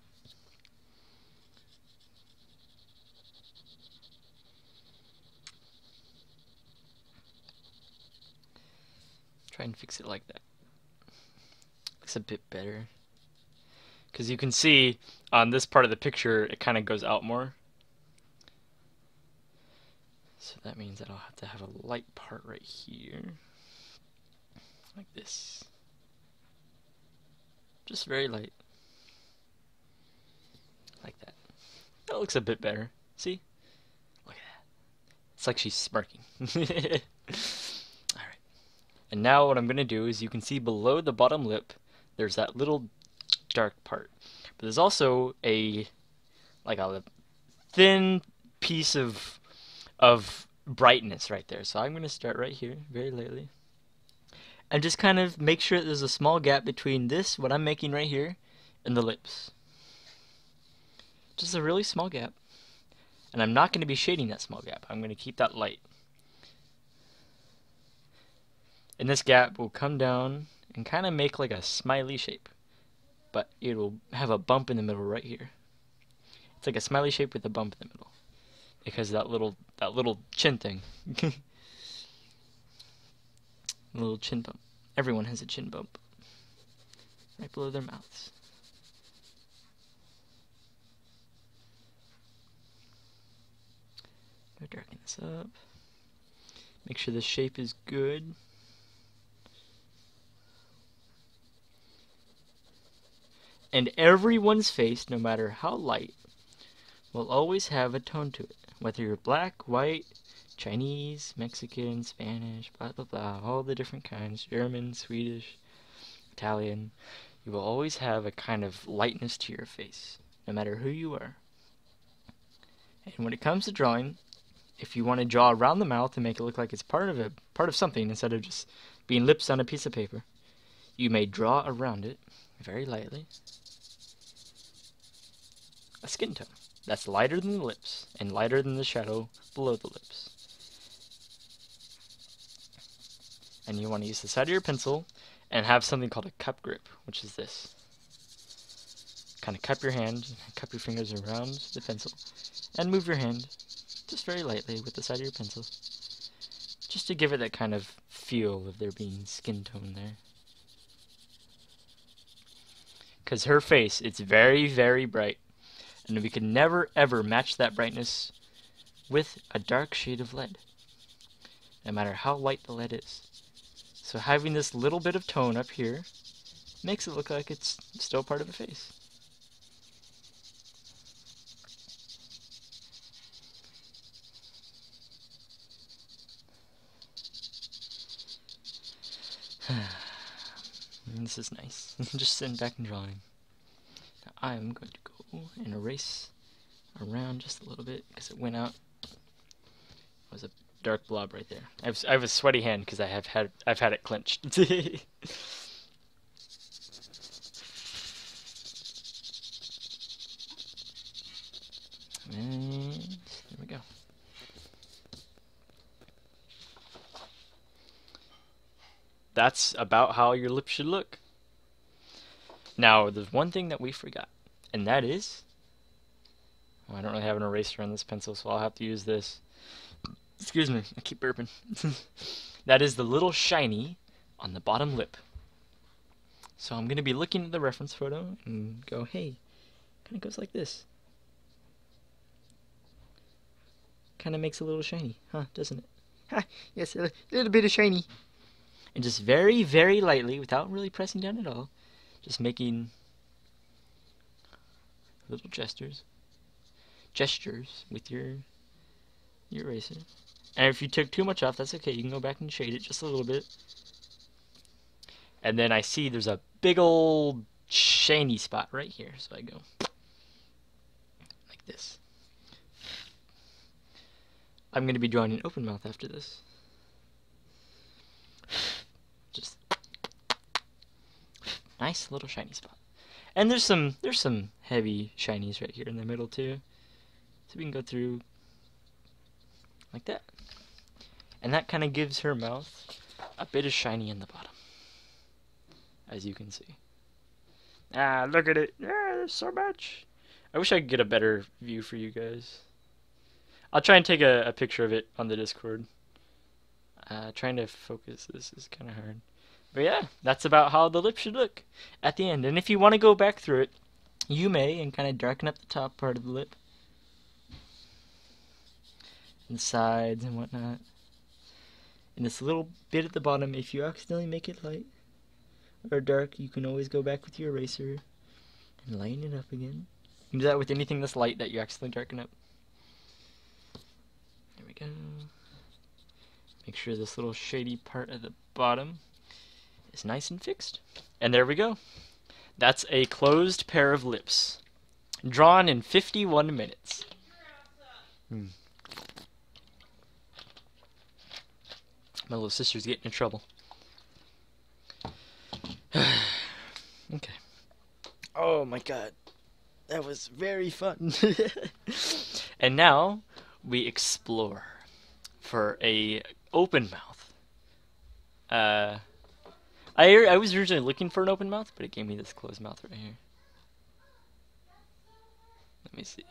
Try and fix it like that. Looks a bit better. Because you can see on this part of the picture, it kind of goes out more. So that means that I'll have to have a light part right here. Like this. Just very light. Like that. That looks a bit better. See? Look at that. It's like she's smirking. Alright. And now what I'm going to do is, you can see below the bottom lip, there's that little dark part. But there's also a thin piece of brightness right there. So I'm going to start right here, very lightly. And just kind of make sure there's a small gap between this, what I'm making right here, and the lips. Just a really small gap. And I'm not going to be shading that small gap. I'm going to keep that light. And this gap will come down and kind of make like a smiley shape. But it will have a bump in the middle right here. It's like a smiley shape with a bump in the middle. Because that little chin thing. A little chin bump. Everyone has a chin bump. Right below their mouths. Go darken this up. Make sure the shape is good. And everyone's face, no matter how light, will always have a tone to it. Whether you're black, white, Chinese, Mexican, Spanish, blah blah blah, all the different kinds, German, Swedish, Italian, you will always have a kind of lightness to your face, no matter who you are. And when it comes to drawing, if you want to draw around the mouth and make it look like it's part of something instead of just being lips on a piece of paper, you may draw around it very lightly a skin tone that's lighter than the lips and lighter than the shadow below the lips. And you want to use the side of your pencil and have something called a cup grip, which is this. Kind of cup your hand, cup your fingers around the pencil, and move your hand just very lightly with the side of your pencil, just to give it that kind of feel of there being skin tone there. Because her face, it's very, very bright, and we can never, ever match that brightness with a dark shade of lead, no matter how light the lead is. So having this little bit of tone up here makes it look like it's still part of a face. This is nice. Just sitting back and drawing. Now I'm going to go and erase around just a little bit because it went out. It was a dark blob right there. I have a sweaty hand because I've had it clenched. And there we go. That's about how your lips should look. Now, there's one thing that we forgot, and that is, well, I don't really have an eraser on this pencil, so I'll have to use this. Excuse me, I keep burping. That is the little shiny on the bottom lip. So I'm going to be looking at the reference photo and go, hey, kind of goes like this. Kind of makes a little shiny, huh, doesn't it? Ha, yes, a little bit of shiny. And just very, very lightly, without really pressing down at all, just making little gestures with your eraser. And if you took too much off, that's okay. You can go back and shade it just a little bit. And then I see there's a big old shiny spot right here. So I go like this. I'm going to be drawing an open mouth after this. Just nice little shiny spot. And there's some heavy shinies right here in the middle too. So we can go through like that. And that kind of gives her mouth a bit of shiny in the bottom, as you can see. Ah, look at it. Yeah, there's so much. I wish I could get a better view for you guys. I'll try and take a picture of it on the Discord. Trying to focus this is kind of hard. But yeah, that's about how the lip should look at the end. And if you want to go back through it, you may, and kind of darken up the top part of the lip. And the sides and whatnot. And this little bit at the bottom, if you accidentally make it light or dark, you can always go back with your eraser and lighten it up again. You can do that with anything that's light that you accidentally darken up. There we go. Make sure this little shady part at the bottom is nice and fixed. And there we go. That's a closed pair of lips. Drawn in 51 minutes. My little sister's getting in trouble. Okay. Oh my god. That was very fun. And now we explore for a open mouth. Uh, I was originally looking for an open mouth, but it gave me this closed mouth right here. Let me see.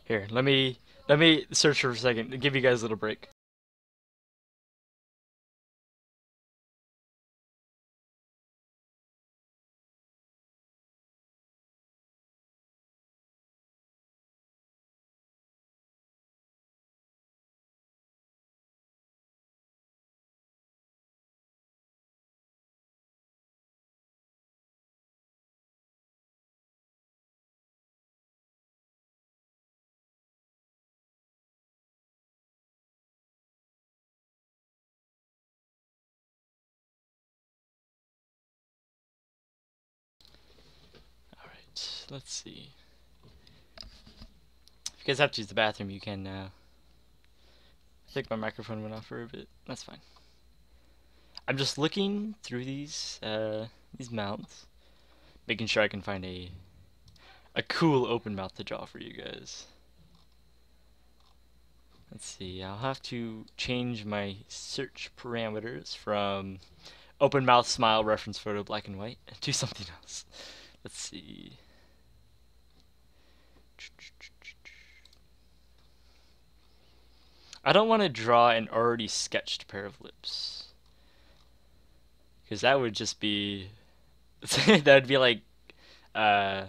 Here, let me search for a second to give you guys a little break. All right, let's see. If you guys have to use the bathroom, you can now. I think my microphone went off for a bit. That's fine. I'm just looking through these mounts, making sure I can find a cool open mouth to draw for you guys. Let's see. I'll have to change my search parameters from open mouth smile reference photo black and white to something else. Let's see. I don't want to draw an already sketched pair of lips, because that would just be that would be like oh,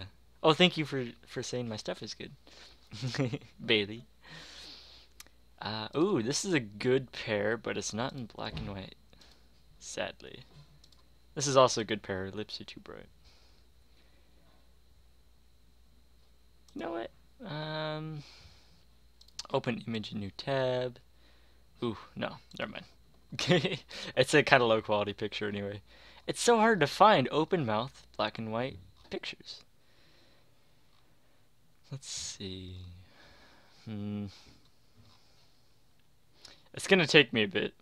thank you for saying my stuff is good. Bailey. Ooh, this is a good pair, but it's not in black and white, sadly. This is also a good pair. Lips are too bright. You know what? Open image in new tab. Ooh, no, never mind. It's a kind of low quality picture anyway. It's so hard to find open mouth black and white pictures. Let's see. It's gonna take me a bit.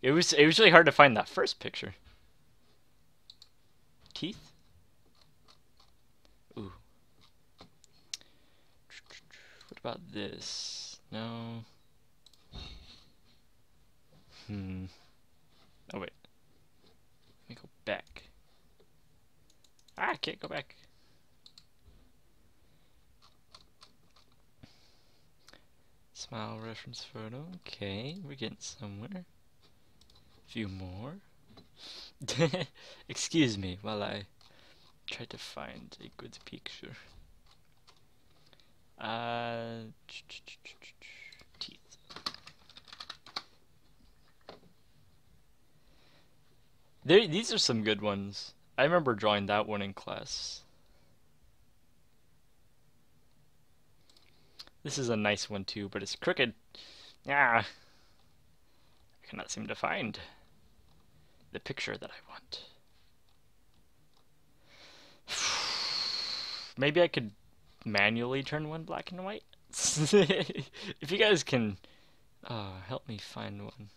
It was really hard to find that first picture. Teeth? Ooh. What about this? No. Oh wait. Let me go back. I can't go back. Smile reference photo. Okay, we're getting somewhere. A few more. Excuse me while I try to find a good picture. Teeth. These are some good ones. I remember drawing that one in class. This is a nice one too, but it's crooked. Ah, I cannot seem to find the picture that I want. Maybe I could manually turn one black and white? If you guys can help me find one.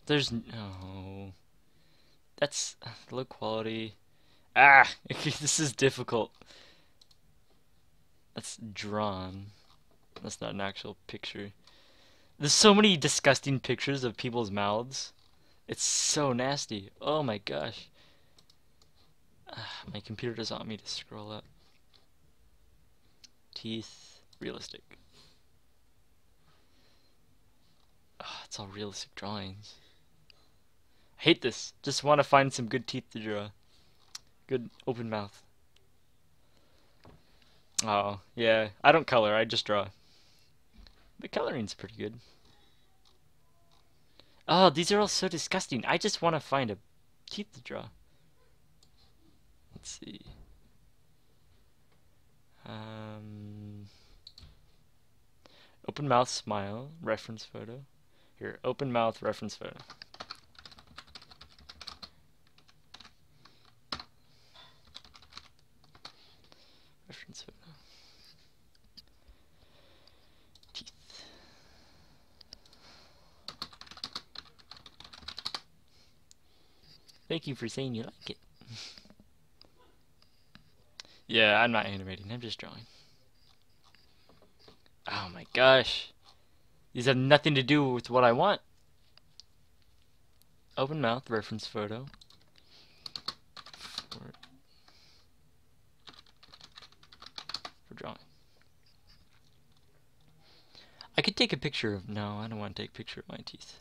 There's no. That's low quality. Ah, this is difficult. That's drawn. That's not an actual picture. There's so many disgusting pictures of people's mouths. It's so nasty. Oh my gosh. My computer doesn't want me to scroll up. Teeth. Realistic. Oh, it's all realistic drawings. I hate this. Just want to find some good teeth to draw. Good open mouth. Oh, yeah. I don't color, I just draw. The coloring's pretty good. Oh, these are all so disgusting. I just want to find a teeth to draw. Let's see. Open mouth smile, reference photo. Here, open mouth reference photo. Reference photo. Teeth. Thank you for saying you like it. Yeah, I'm not animating. I'm just drawing. Oh my gosh. These have nothing to do with what I want. Open mouth, reference photo. For drawing. I could take a picture of... No, I don't want to take a picture of my teeth.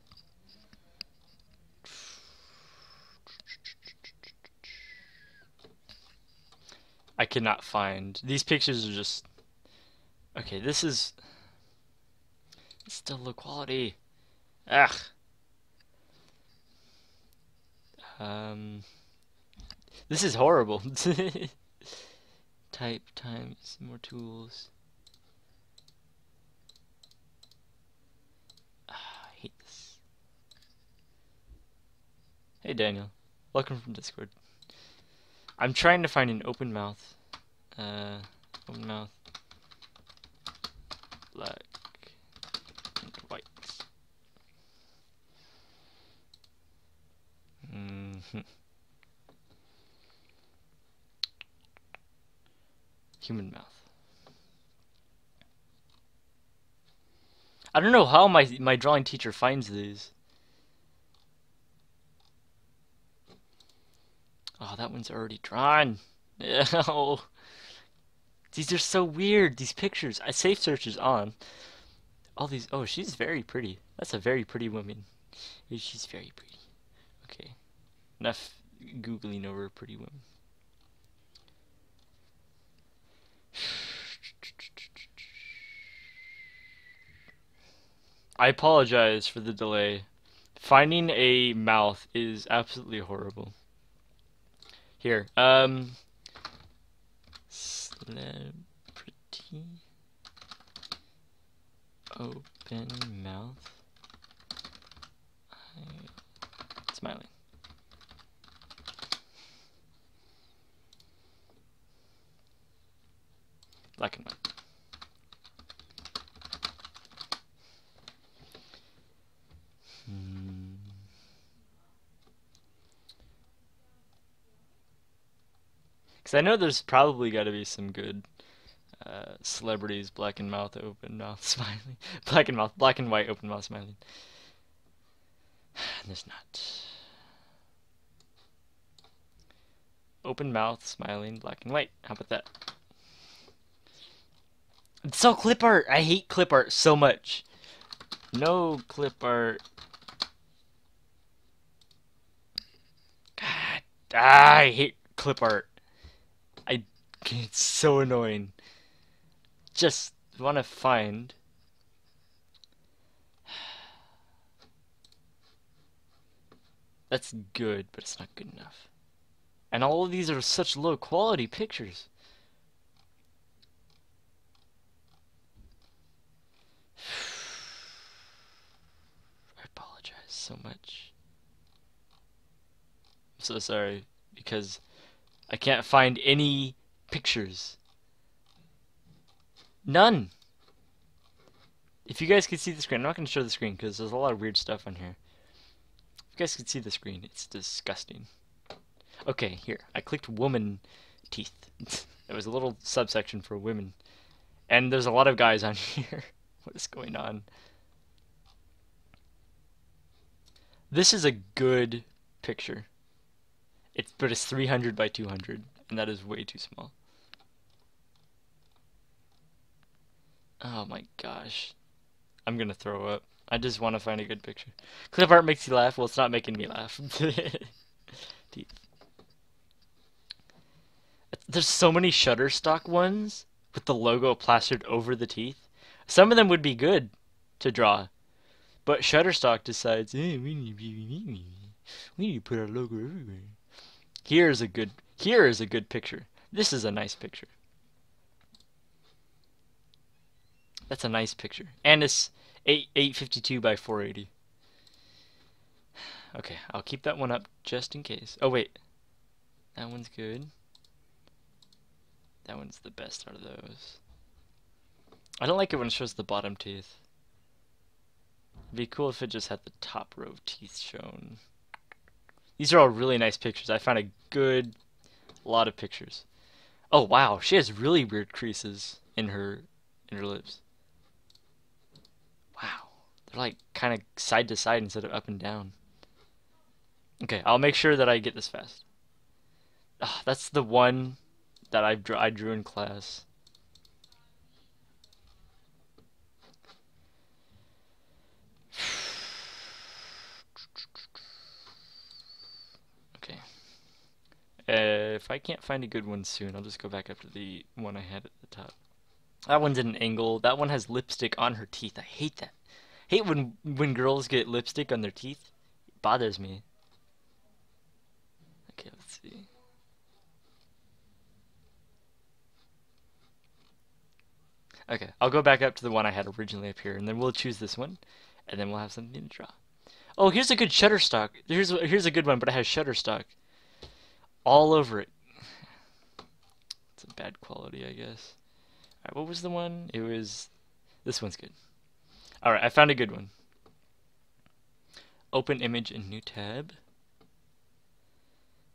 I cannot find... These pictures are just... Okay, this is... It's still low quality. Ugh. This is horrible. Type times more tools. I hate this. Hey Daniel, welcome from Discord. I'm trying to find an open mouth. Open mouth. Black and white. Human mouth. I don't know how my drawing teacher finds these. Oh, that one's already drawn. Oh. These are so weird, these pictures. Safe search is on. All these... Oh, she's very pretty. That's a very pretty woman. She's very pretty. Okay. Enough Googling over pretty women. I apologize for the delay. Finding a mouth is absolutely horrible. Here, celebrity open mouth smiling. Black and white. Because I know there's probably got to be some good celebrities, black and mouth, open mouth, smiling. Black and white, open mouth, smiling. There's not. Open mouth, smiling, black and white. How about that? It's so clip art. I hate clip art so much. No clip art. God, I hate clip art. It's so annoying. Just want to find... That's good, but it's not good enough. And all of these are such low quality pictures. I apologize so much. I'm so sorry, because I can't find any pictures. None. If you guys can see the screen, I'm not going to show the screen because there's a lot of weird stuff on here. If you guys can see the screen, it's disgusting. Okay, here. I clicked woman teeth. There was a little subsection for women. And there's a lot of guys on here. What is going on? This is a good picture. But it's 300 by 200, and that is way too small. Oh my gosh. I'm gonna throw up. I just want to find a good picture. Clip art makes you laugh. Well, it's not making me laugh. Teeth. There's so many Shutterstock ones with the logo plastered over the teeth. Some of them would be good to draw, but Shutterstock decides, hey, we need to put our logo everywhere. Here is a good picture. This is a nice picture. That's a nice picture. And it's 852 by 480. Okay, I'll keep that one up just in case. Oh wait. That one's good. That one's the best out of those. I don't like it when it shows the bottom teeth. It'd be cool if it just had the top row of teeth shown. These are all really nice pictures. I found a good lot of pictures. Oh wow, she has really weird creases in her lips. Wow. They're like kind of side to side instead of up and down. Okay, I'll make sure that I get this fast. Ah, that's the one that I drew in class. Okay. If I can't find a good one soon, I'll just go back up to the one I had at the top. That one's at an angle. That one has lipstick on her teeth. I hate that. Hate when girls get lipstick on their teeth. It bothers me. Okay, let's see. Okay, I'll go back up to the one I had originally up here, and then we'll choose this one, and then we'll have something to draw. Oh, here's a good Shutterstock. Here's a good one, but it has Shutterstock all over it. It's a bad quality, I guess. Alright, what was the one? It was... This one's good. Alright, I found a good one. Open image in new tab.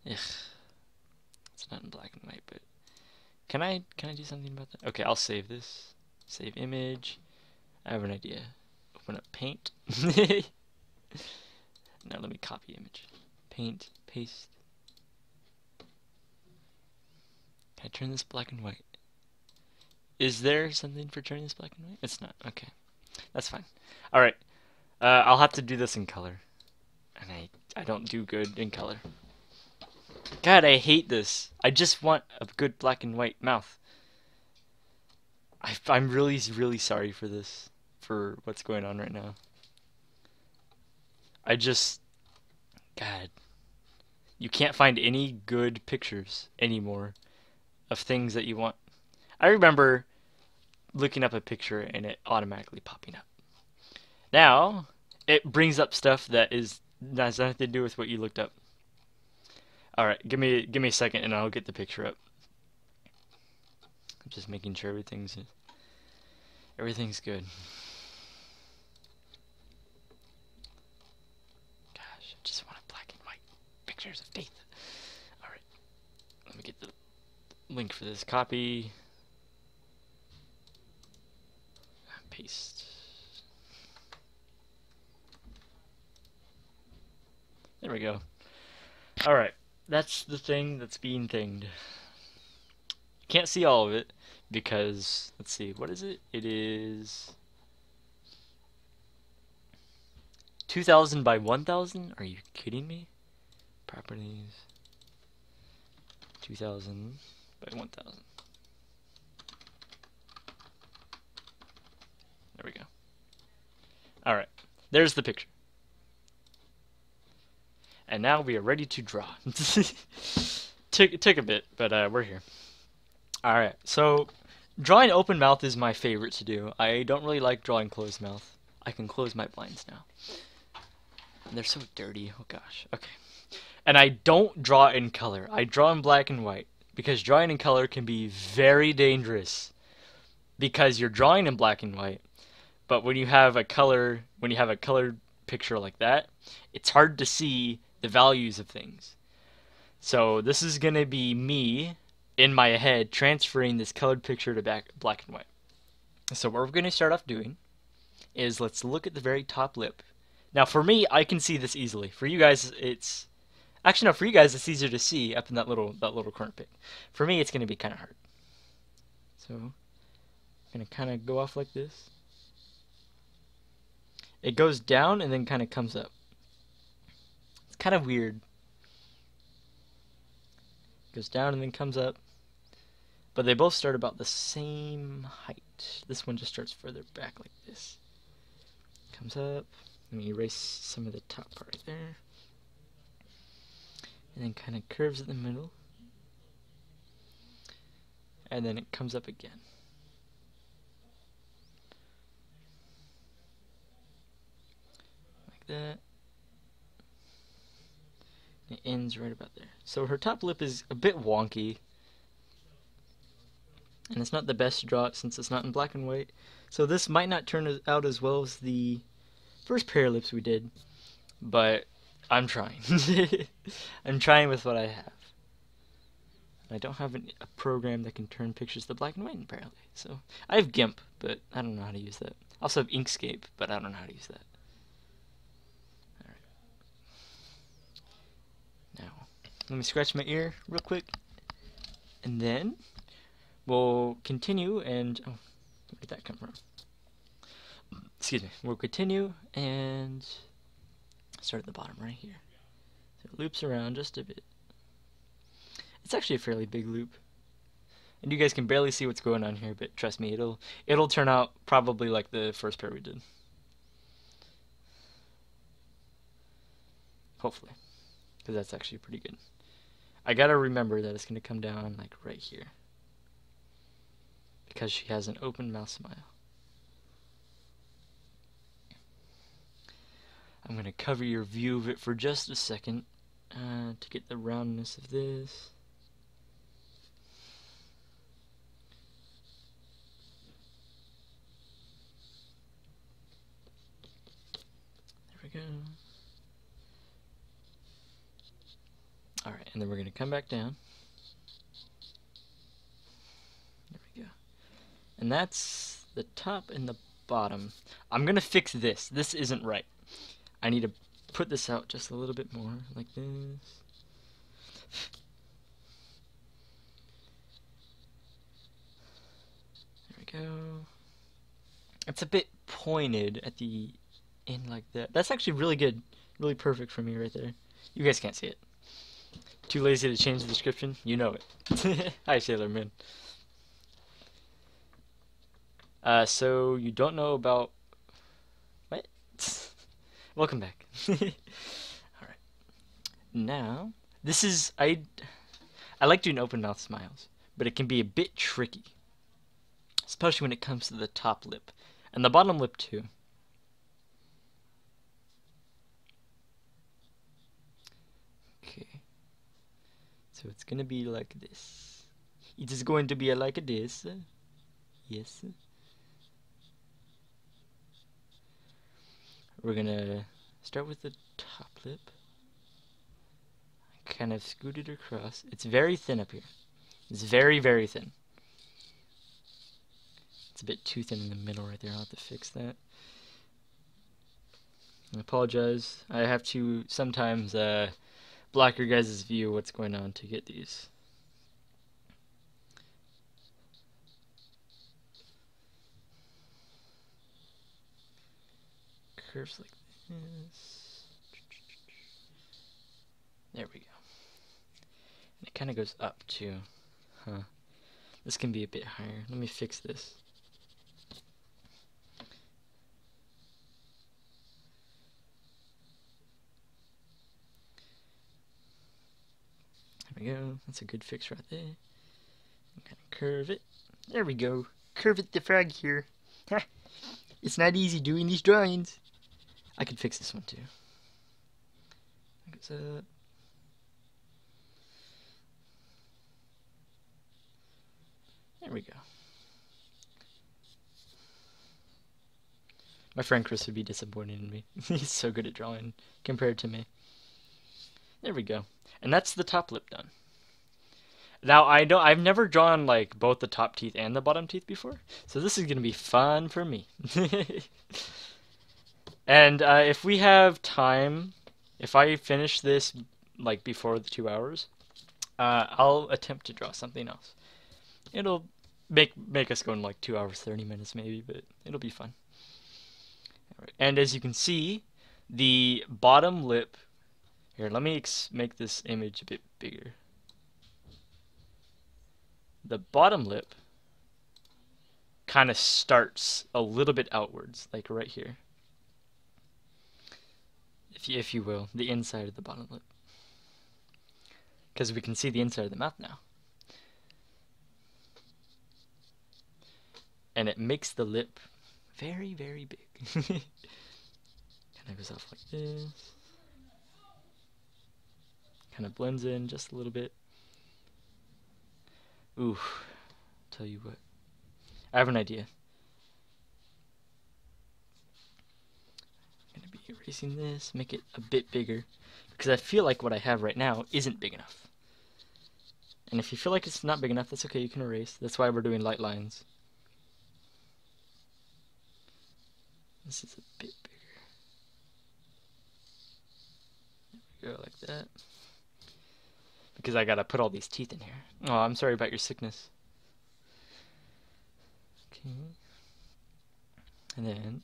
Ugh. It's not in black and white, but... Can I do something about that? Okay, I'll save this. Save image. I have an idea. Open up paint. Now let me copy image. Paint, paste. Can I turn this black and white? Is there something for turning this black and white? It's not. Okay. That's fine. Alright. I'll have to do this in color. And I don't do good in color. God, I hate this. I just want a good black and white mouth. I'm really, really sorry for this. For what's going on right now. God. You can't find any good pictures anymore of things that you want. I remember looking up a picture and it automatically popping up. Now, it brings up stuff that has nothing to do with what you looked up. Alright, give me a second and I'll get the picture up. I'm just making sure everything's good. Gosh, I just want black and white pictures of teeth. Alright, let me get the link for this. Copy. Paste. There we go. Alright, that's the thing that's being thinged. Can't see all of it because, let's see, what is it? It is 2000 by 1000? Are you kidding me? Properties 2000 by 1000. There we go. Alright, there's the picture. And now we are ready to draw. Took a bit, but we're here. Alright, so drawing open mouth is my favorite to do. I don't really like drawing closed mouth. I can close my blinds now. And they're so dirty. Oh gosh. Okay. And I don't draw in color. I draw in black and white. Because drawing in color can be very dangerous. Because you're drawing in black and white. But when you have a colored picture like that, it's hard to see the values of things. So this is going to be me, in my head, transferring this colored picture to black and white. So what we're going to start off doing is let's look at the very top lip. Now for me, I can see this easily. For you guys, it's... Actually, no, for you guys, it's easier to see up in that little corner pit. For me, it's going to be kind of hard. So I'm going to kind of go off like this. It goes down and then kind of comes up. It's kind of weird. Goes down and then comes up. But they both start about the same height. This one just starts further back like this. Comes up. Let me erase some of the top part right there. And then kind of curves at the middle. And then it comes up again. Like that. It ends right about there. So her top lip is a bit wonky. And it's not the best to draw it since it's not in black and white. So this might not turn out as well as the first pair of lips we did. But I'm trying. I'm trying with what I have. I don't have a program that can turn pictures to black and white, apparently. So I have GIMP, but I don't know how to use that. I also have Inkscape, but I don't know how to use that. Alright. Now, let me scratch my ear real quick. And then we'll continue and... Oh, where did that come from? Excuse me. We'll continue and start at the bottom right here. So it loops around just a bit. It's actually a fairly big loop. And you guys can barely see what's going on here, but trust me, it'll turn out probably like the first pair we did. Hopefully. Because that's actually pretty good. I gotta remember that it's gonna come down like right here. Because she has an open mouth smile. I'm gonna cover your view of it for just a second to get the roundness of this. There we go. Alright, and then we're going to come back down. There we go. And that's the top and the bottom. I'm going to fix this. This isn't right. I need to put this out just a little bit more, like this. There we go. It's a bit pointed at the end like that. That's actually really good. Really perfect for me right there. You guys can't see it. Too lazy to change the description? You know it. Hi, Sailor Moon. So you don't know about... What? Welcome back. Alright. Now, this is... I like doing open mouth smiles, but it can be a bit tricky. Especially when it comes to the top lip. And the bottom lip, too. Okay. So it's gonna be like this. It is going to be like this. Yes. We're gonna start with the top lip. Kind of scoot it across. It's very thin up here. It's very, very thin. It's a bit too thin in the middle right there. I'll have to fix that. I apologize. I have to sometimes block your guys' view of what's going on to get these. Curves like this. There we go. And it kind of goes up too. Huh. This can be a bit higher. Let me fix this. There we go. That's a good fix right there. Kind of curve it. There we go. Curve it the frog here. It's not easy doing these drawings. I could fix this one too. Goes up. There we go. My friend Chris would be disappointed in me. He's so good at drawing compared to me. There we go. And that's the top lip done. Now I've never drawn like both the top teeth and the bottom teeth before, so this is gonna be fun for me. And if we have time, if I finish this like before the 2 hours, I'll attempt to draw something else. It'll make us go in like 2 hours 30 minutes maybe, but it'll be fun. Right. And as you can see, the bottom lip. Here, let me make this image a bit bigger. The bottom lip kind of starts a little bit outwards, like right here. If you will, the inside of the bottom lip. Because we can see the inside of the mouth now. And it makes the lip very, very big. Kind of goes off like this. Kind of blends in just a little bit. Ooh, tell you what. I have an idea. I'm gonna be Erasing this, make it a bit bigger, because I feel like what I have right now isn't big enough. And if you feel like it's not big enough, that's okay, you can erase. That's why we're doing light lines. This is a bit bigger. There we go, like that. Because I gotta put all these teeth in here. Oh, I'm sorry about your sickness. Okay. And then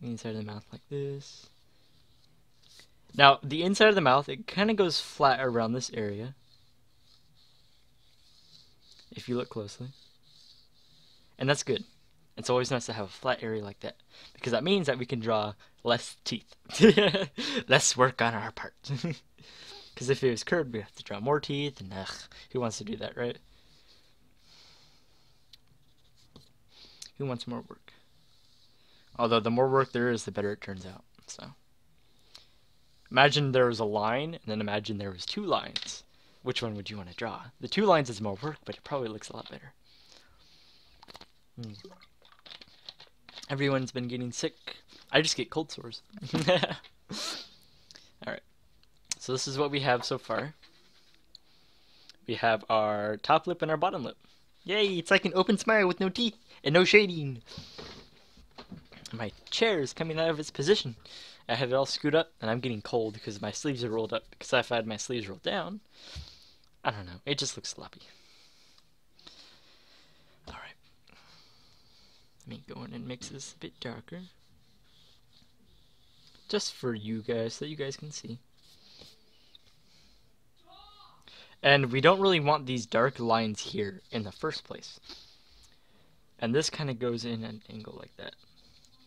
the inside of the mouth like this. Now, the inside of the mouth, it kind of goes flat around this area. If you look closely. And that's good. It's always nice to have a flat area like that, because that means that we can draw less teeth. Less work on our part. Because if it was curved, we have to draw more teeth, and who wants to do that, right? Who wants more work? Although the more work there is, the better it turns out. So imagine there was a line, and then imagine there was 2 lines. Which one would you want to draw? The 2 lines is more work, but it probably looks a lot better. Everyone's been getting sick. I just get cold sores. Alright. So this is what we have so far. We have our top lip and our bottom lip. Yay, it's like an open smile with no teeth and no shading. My chair is coming out of its position. I had it all screwed up, and I'm getting cold because my sleeves are rolled up. Because if I had my sleeves rolled down, I don't know, it just looks sloppy. Alright. Let me go in and mix this a bit darker. Just for you guys, so that you guys can see. And we don't really want these dark lines here in the first place. And this kind of goes in at an angle like that.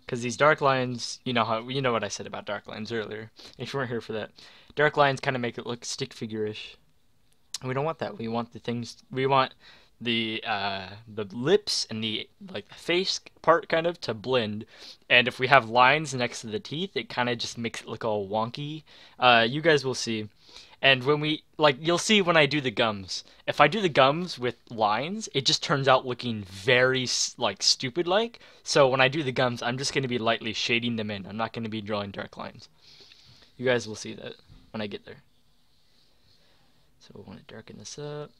Because these dark lines, you know what I said about dark lines earlier. If you weren't here for that, dark lines kind of make it look stick figure-ish. And we don't want that. We want the lips and the face part kind of to blend. And if we have lines next to the teeth, it kind of just makes it look all wonky. You guys will see. And when you'll see when I do the gums. If I do the gums with lines, it just turns out looking very, stupid-like. So when I do the gums, I'm just going to be lightly shading them in. I'm not going to be drawing dark lines. You guys will see that when I get there. So we'll want to darken this up.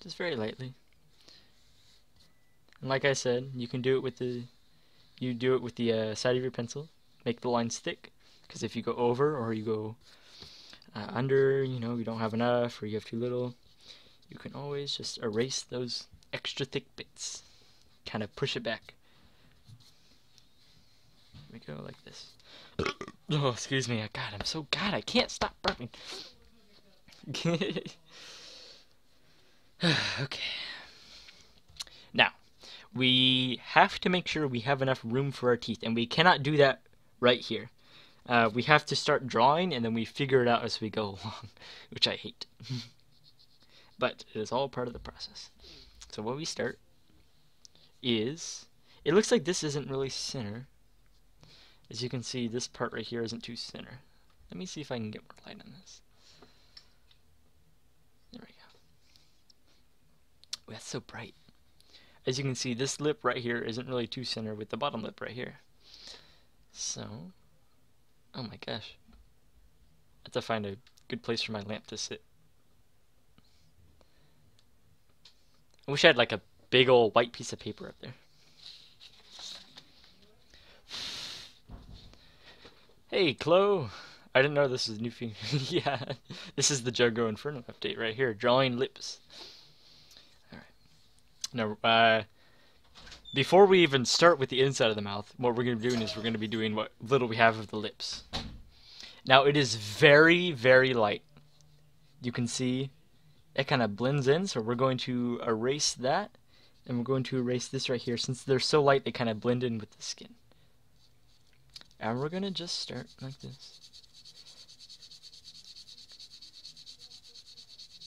Just very lightly. And like I said, you can do it with the side of your pencil. Make the lines thick. Because if you go over or you go under, you don't have enough or you have too little, you can always just erase those extra thick bits. Kind of push it back. There we go, like this. Oh, excuse me. God, I can't stop burping. Okay. Now, we have to make sure we have enough room for our teeth, and we cannot do that right here. We have to start drawing, and then we figure it out as we go along, which I hate. But it is all part of the process. So what we start is, it looks like this isn't really center. As you can see, this part right here isn't too center. Let me see if I can get more light on this. There we go. Oh, that's so bright. As you can see, this lip right here isn't really too center with the bottom lip right here. So, oh my gosh. I have to find a good place for my lamp to sit. I wish I had like a big old white piece of paper up there. Hey, Chloe. I didn't know this was a new thing. Yeah, this is the Juggo Inferno update right here. Drawing lips. Alright. Now, before we even start with the inside of the mouth, what we're going to be doing is we're going to be doing what little we have of the lips. Now, it is very, very light. You can see it kind of blends in, so we're going to erase that, and we're going to erase this right here. Since they're so light, they kind of blend in with the skin. And we're going to just start like this.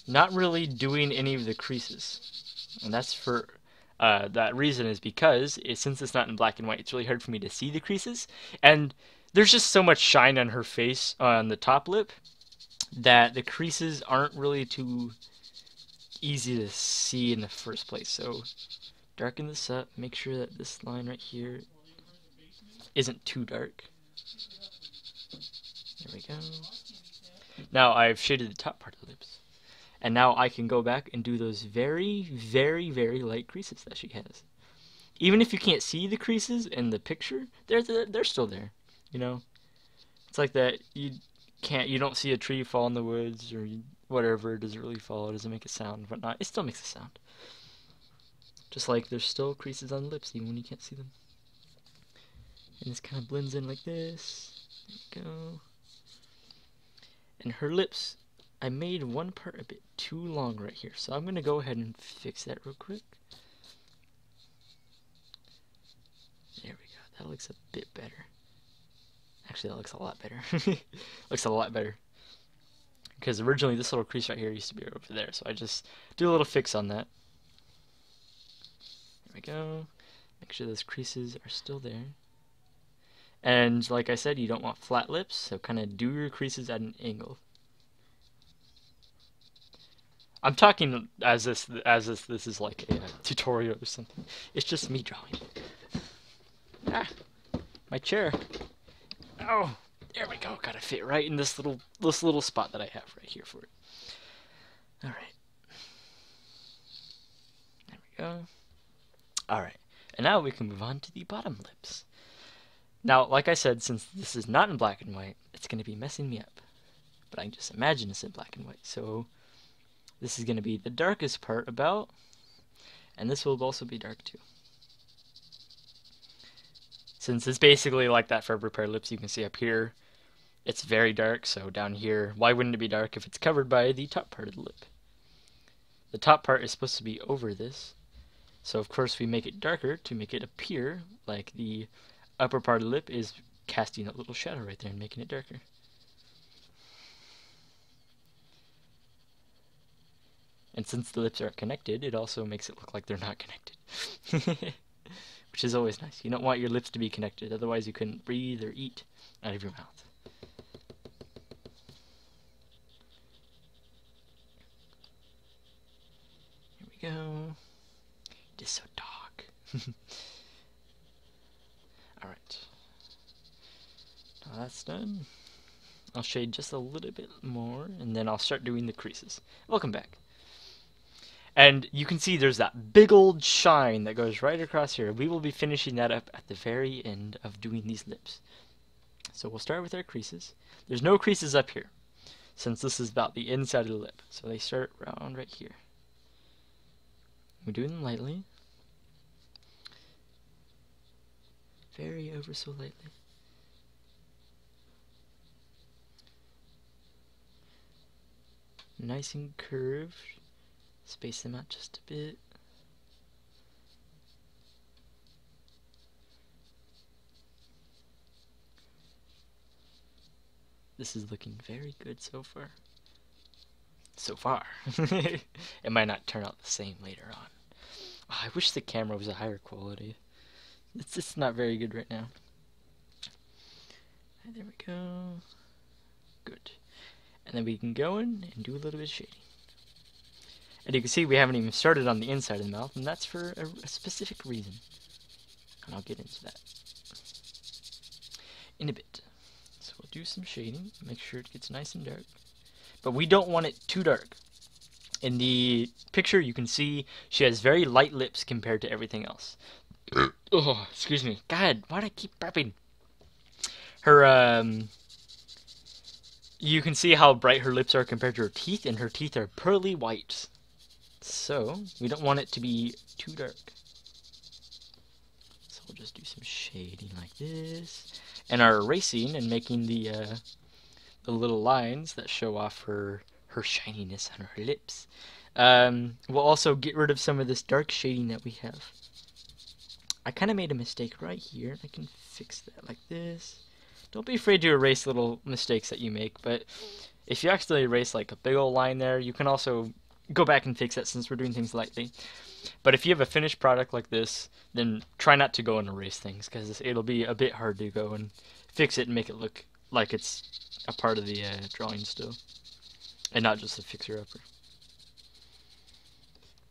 Not really doing any of the creases. And that's for, that reason is because, since it's not in black and white, it's really hard for me to see the creases. And there's just so much shine on her face, on the top lip, that the creases aren't really too easy to see in the first place. So darken this up, make sure that this line right here isn't too dark. There we go. Now I've shaded the top part of the lips. And now I can go back and do those very, very, very light creases that she has. Even if you can't see the creases in the picture, they're still there. You know, it's like that. You don't see a tree fall in the woods or whatever. It doesn't really fall. It doesn't make a sound, whatnot. It still makes a sound. Just like there's still creases on the lips even when you can't see them. And this kind of blends in like this. There we go. And her lips, I made one part a bit too long right here, so I'm gonna go ahead and fix that real quick. There we go. That looks a bit better. Actually, that looks a lot better. Looks a lot better. Because originally this little crease right here used to be over there, so I just do a little fix on that. There we go. Make sure those creases are still there. And like I said, you don't want flat lips, so kind of do your creases at an angle. I'm talking as if this is like a tutorial or something. It's just me drawing. Ah, my chair. Oh, there we go. Gotta fit right in this little spot that I have right here for it. All right. There we go. All right, and now we can move on to the bottom lips. Now, like I said, since this is not in black and white, it's gonna be messing me up. But I can just imagine it's in black and white. So this is gonna be the darkest part about, and this will also be dark too. Since it's basically like that for every pair of lips, you can see up here, it's very dark, so down here, why wouldn't it be dark if it's covered by the top part of the lip? The top part is supposed to be over this, so of course we make it darker to make it appear like the upper part of the lip is casting a little shadow right there and making it darker. And since the lips are connected, it also makes it look like they're not connected. Which is always nice. You don't want your lips to be connected, otherwise you couldn't breathe or eat out of your mouth. Here we go. It is so dark. Alright. Now that's done. I'll shade just a little bit more, and then I'll start doing the creases. Welcome back. And you can see there's that big old shine that goes right across here. We will be finishing that up at the very end of doing these lips. So we'll start with our creases. There's no creases up here, since this is about the inside of the lip. So they start around right here. We're doing them lightly. Very ever so lightly. Nice and curved. Space them out just a bit. This is looking very good so far. So far. It might not turn out the same later on. Oh, I wish the camera was a higher quality. It's just not very good right now. There we go. Good. And then we can go in and do a little bit of shading. And you can see we haven't even started on the inside of the mouth, and that's for a specific reason. And I'll get into that in a bit. So we'll do some shading, make sure it gets nice and dark. But we don't want it too dark. In the picture, you can see she has very light lips compared to everything else. Oh, excuse me. God, why do I keep burping? Her, you can see how bright her lips are compared to her teeth, and her teeth are pearly white. So, we don't want it to be too dark. So we'll just do some shading like this. And our erasing and making the little lines that show off her shininess on her lips. We'll also get rid of some of this dark shading that we have. I kind of made a mistake right here. I can fix that like this. Don't be afraid to erase little mistakes that you make, but if you accidentally erase like a big old line there, you can also go back and fix that since we're doing things lightly. But if you have a finished product like this, then try not to go and erase things, because it'll be a bit hard to go and fix it and make it look like it's a part of the drawing still, and not just a fixer-upper.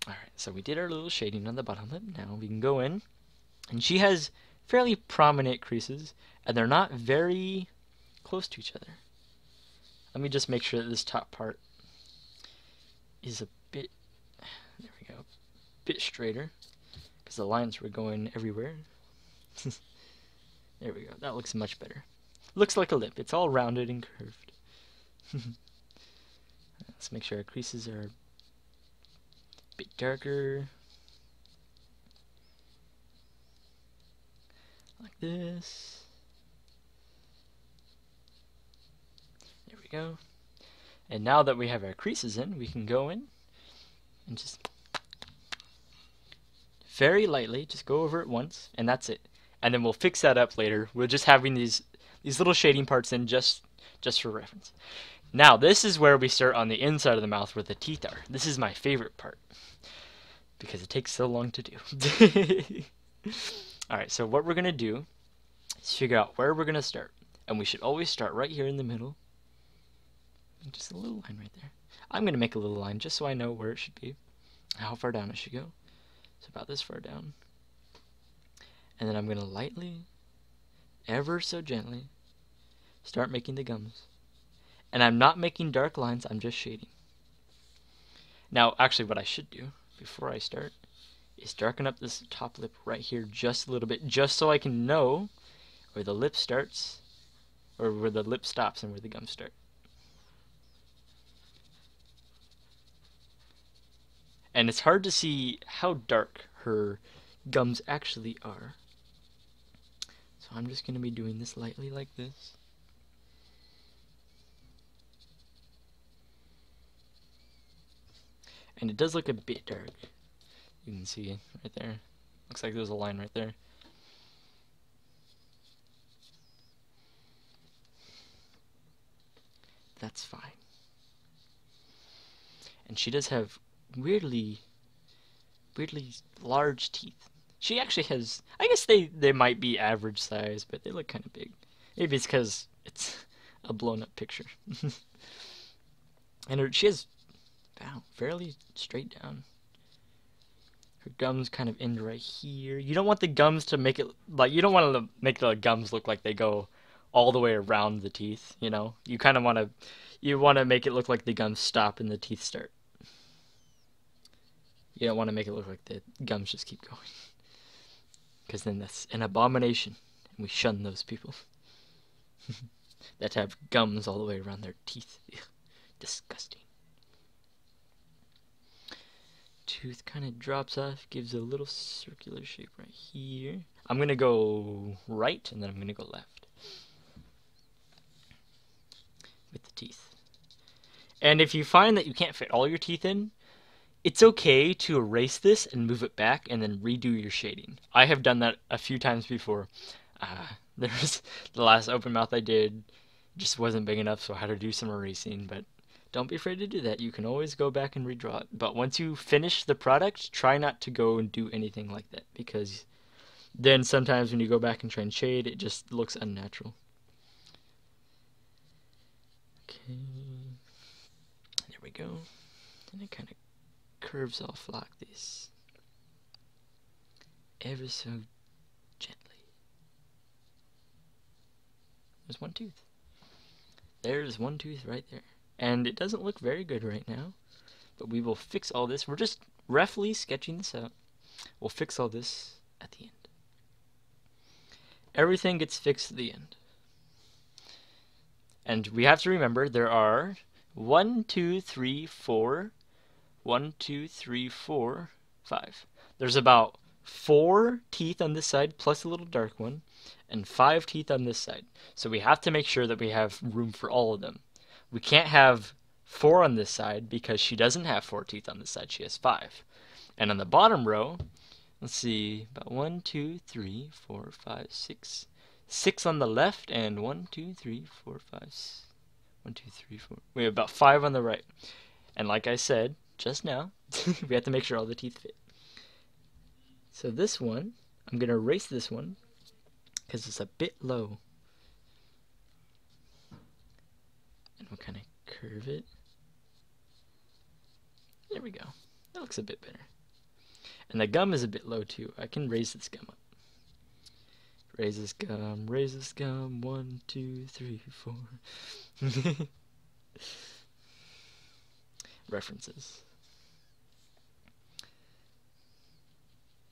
Alright, so we did our little shading on the bottom lip. Now we can go in, and she has fairly prominent creases, and they're not very close to each other. Let me just make sure that this top part is a bit, there we go, bit straighter, because the lines were going everywhere. There we go, that looks much better. Looks like a lip, it's all rounded and curved. Let's make sure our creases are a bit darker. Like this. There we go. And now that we have our creases in, we can go in and just very lightly, just go over it once, and that's it. And then we'll fix that up later. We're just having these little shading parts in just for reference. Now, this is where we start on the inside of the mouth where the teeth are. This is my favorite part because it takes so long to do. Alright, so what we're going to do is figure out where we're going to start. And we should always start right here in the middle. And just a little line right there. I'm going to make a little line just so I know where it should be, how far down it should go. So about this far down. And then I'm going to lightly, ever so gently, start making the gums. And I'm not making dark lines, I'm just shading. Now, actually what I should do before I start is darken up this top lip right here just a little bit, just so I can know where the lip starts, or where the lip stops and where the gums start. And it's hard to see how dark her gums actually are. So I'm just going to be doing this lightly like this. And it does look a bit dark. You can see right there. Looks like there's a line right there. That's fine. And she does have weirdly large teeth. She actually has, I guess they might be average size, but they look kind of big. Maybe it's because it's a blown up picture. And she has, wow, fairly straight down. Her gums kind of end right here. You don't want the gums to make it, like, you don't want to make the gums look like they go all the way around the teeth, you know? You kind of want to make it look like the gums stop and the teeth start. You don't want to make it look like the gums just keep going. Because then that's an abomination. And we shun those people. That have gums all the way around their teeth. Ugh, disgusting. Tooth kind of drops off, gives a little circular shape right here. I'm going to go right, and then I'm going to go left. With the teeth. And if you find that you can't fit all your teeth in, it's okay to erase this and move it back and then redo your shading. I have done that a few times before. There's the last open mouth I did just wasn't big enough, so I had to do some erasing, but don't be afraid to do that. You can always go back and redraw it. But once you finish the product, try not to go and do anything like that, because then sometimes when you go back and try and shade, it just looks unnatural. Okay, there we go. And it kind of curves off like this, ever so gently. There's one tooth. There's one tooth right there. And it doesn't look very good right now, but we will fix all this. We're just roughly sketching this out. We'll fix all this at the end. Everything gets fixed at the end. And we have to remember there are 1, 2, 3, 4, 1, 2, 3, 4, 5. There's about 4 teeth on this side, plus a little dark one, and 5 teeth on this side. So we have to make sure that we have room for all of them. We can't have 4 on this side because she doesn't have 4 teeth on this side. She has 5. And on the bottom row, let's see, about 1, 2, 3, 4, 5, 6. 6 on the left, and 1, 2, 3, 4, 5. 1, 2, 3, 4. We have about 5 on the right. And like I said just now, we have to make sure all the teeth fit. So this one, I'm going to erase this one because it's a bit low. And we'll kind of curve it. There we go. That looks a bit better. And the gum is a bit low too. I can raise this gum up. Raise this gum, raise this gum. 1, 2, 3, 4. References.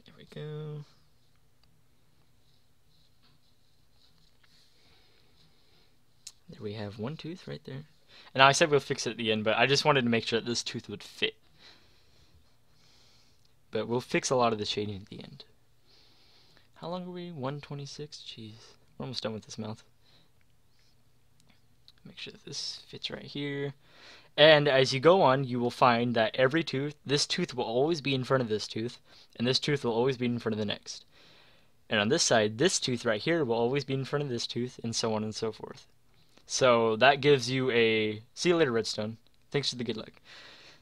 There we go. There we have one tooth right there. And I said we'll fix it at the end, but I just wanted to make sure that this tooth would fit. But we'll fix a lot of the shading at the end. How long are we? 126? Jeez. We're almost done with this mouth. Make sure that this fits right here. And as you go on, you will find that every tooth, this tooth will always be in front of this tooth, and this tooth will always be in front of the next. And on this side, this tooth right here will always be in front of this tooth, and so on and so forth. So that gives you a... See you later, Redstone. Thanks for the good luck.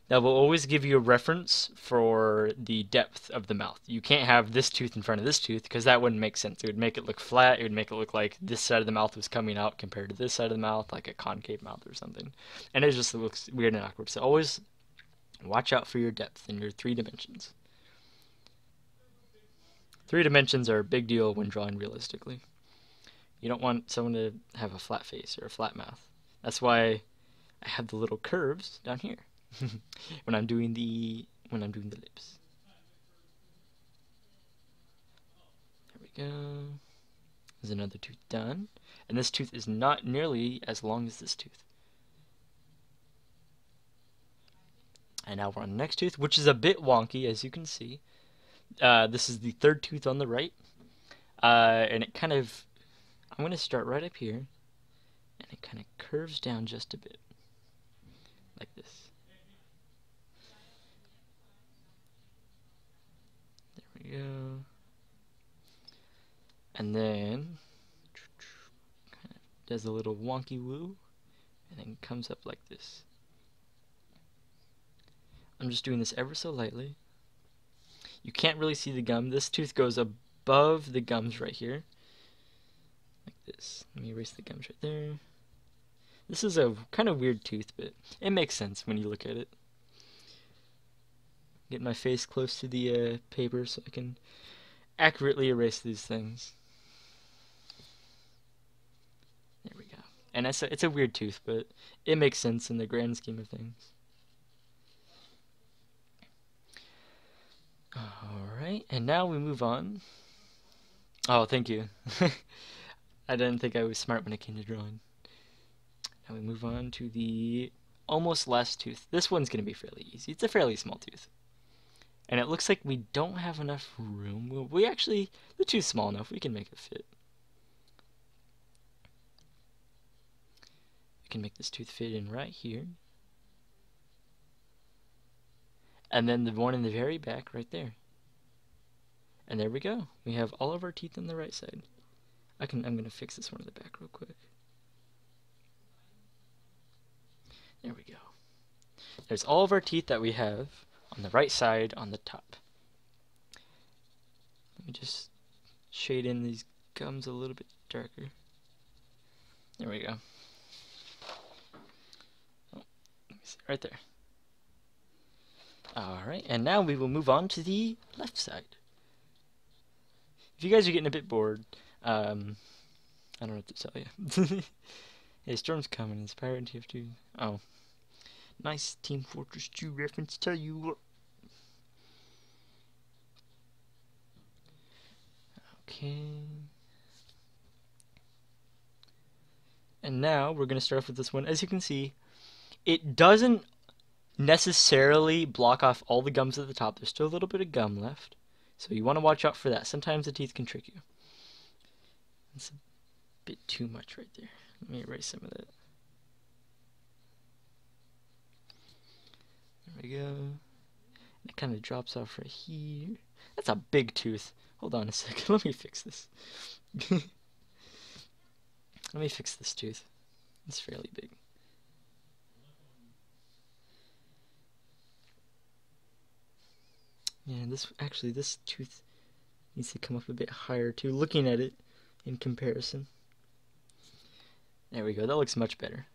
That will always give you a reference for the depth of the mouth. You can't have this tooth in front of this tooth because that wouldn't make sense. It would make it look flat. It would make it look like this side of the mouth was coming out compared to this side of the mouth, like a concave mouth or something. And it just looks weird and awkward. So always watch out for your depth in your 3 dimensions. 3 dimensions are a big deal when drawing realistically. You don't want someone to have a flat face or a flat mouth. That's why I have the little curves down here. when I'm doing the lips. There we go. There's another tooth done. And this tooth is not nearly as long as this tooth. And now we're on the next tooth, which is a bit wonky, as you can see. This is the 3rd tooth on the right. And it kind of... I'm going to start right up here. And it kind of curves down just a bit. Like this. Go. And then kind of does a little wonky woo and then comes up like this. I'm just doing this ever so lightly. You can't really see the gum. This tooth goes above the gums right here. Like this. Let me erase the gums right there. This is a kind of weird tooth, but it makes sense when you look at it. Get my face close to the paper so I can accurately erase these things. There we go. And it's a weird tooth, but it makes sense in the grand scheme of things. Alright, and now we move on. Oh, thank you. I didn't think I was smart when it came to drawing. Now we move on to the almost last tooth. This one's going to be fairly easy. It's a fairly small tooth. And it looks like we don't have enough room. We actually, the tooth's small enough, we can make it fit. We can make this tooth fit in right here. And then the one in the very back right there. And there we go. We have all of our teeth on the right side. I'm going to fix this one in the back real quick. There we go. There's all of our teeth that we have on the right side on the top. Let me just shade in these gums a little bit darker. There we go. Oh, let me see, right there. Alright, and now we will move on to the left side. If you guys are getting a bit bored, I don't know what to tell you. Hey, storm's coming, inspired TF2. Oh. Nice Team Fortress 2 reference, tell you what. Okay. And now we're going to start off with this one. As you can see, it doesn't necessarily block off all the gums at the top. There's still a little bit of gum left. So you want to watch out for that. Sometimes the teeth can trick you. It's a bit too much right there. Let me erase some of that. There we go. And it kind of drops off right here. That's a big tooth. Hold on a second. Let me fix this. Let me fix this tooth. It's fairly big. Yeah, this tooth needs to come up a bit higher too, looking at it in comparison. There we go. That looks much better.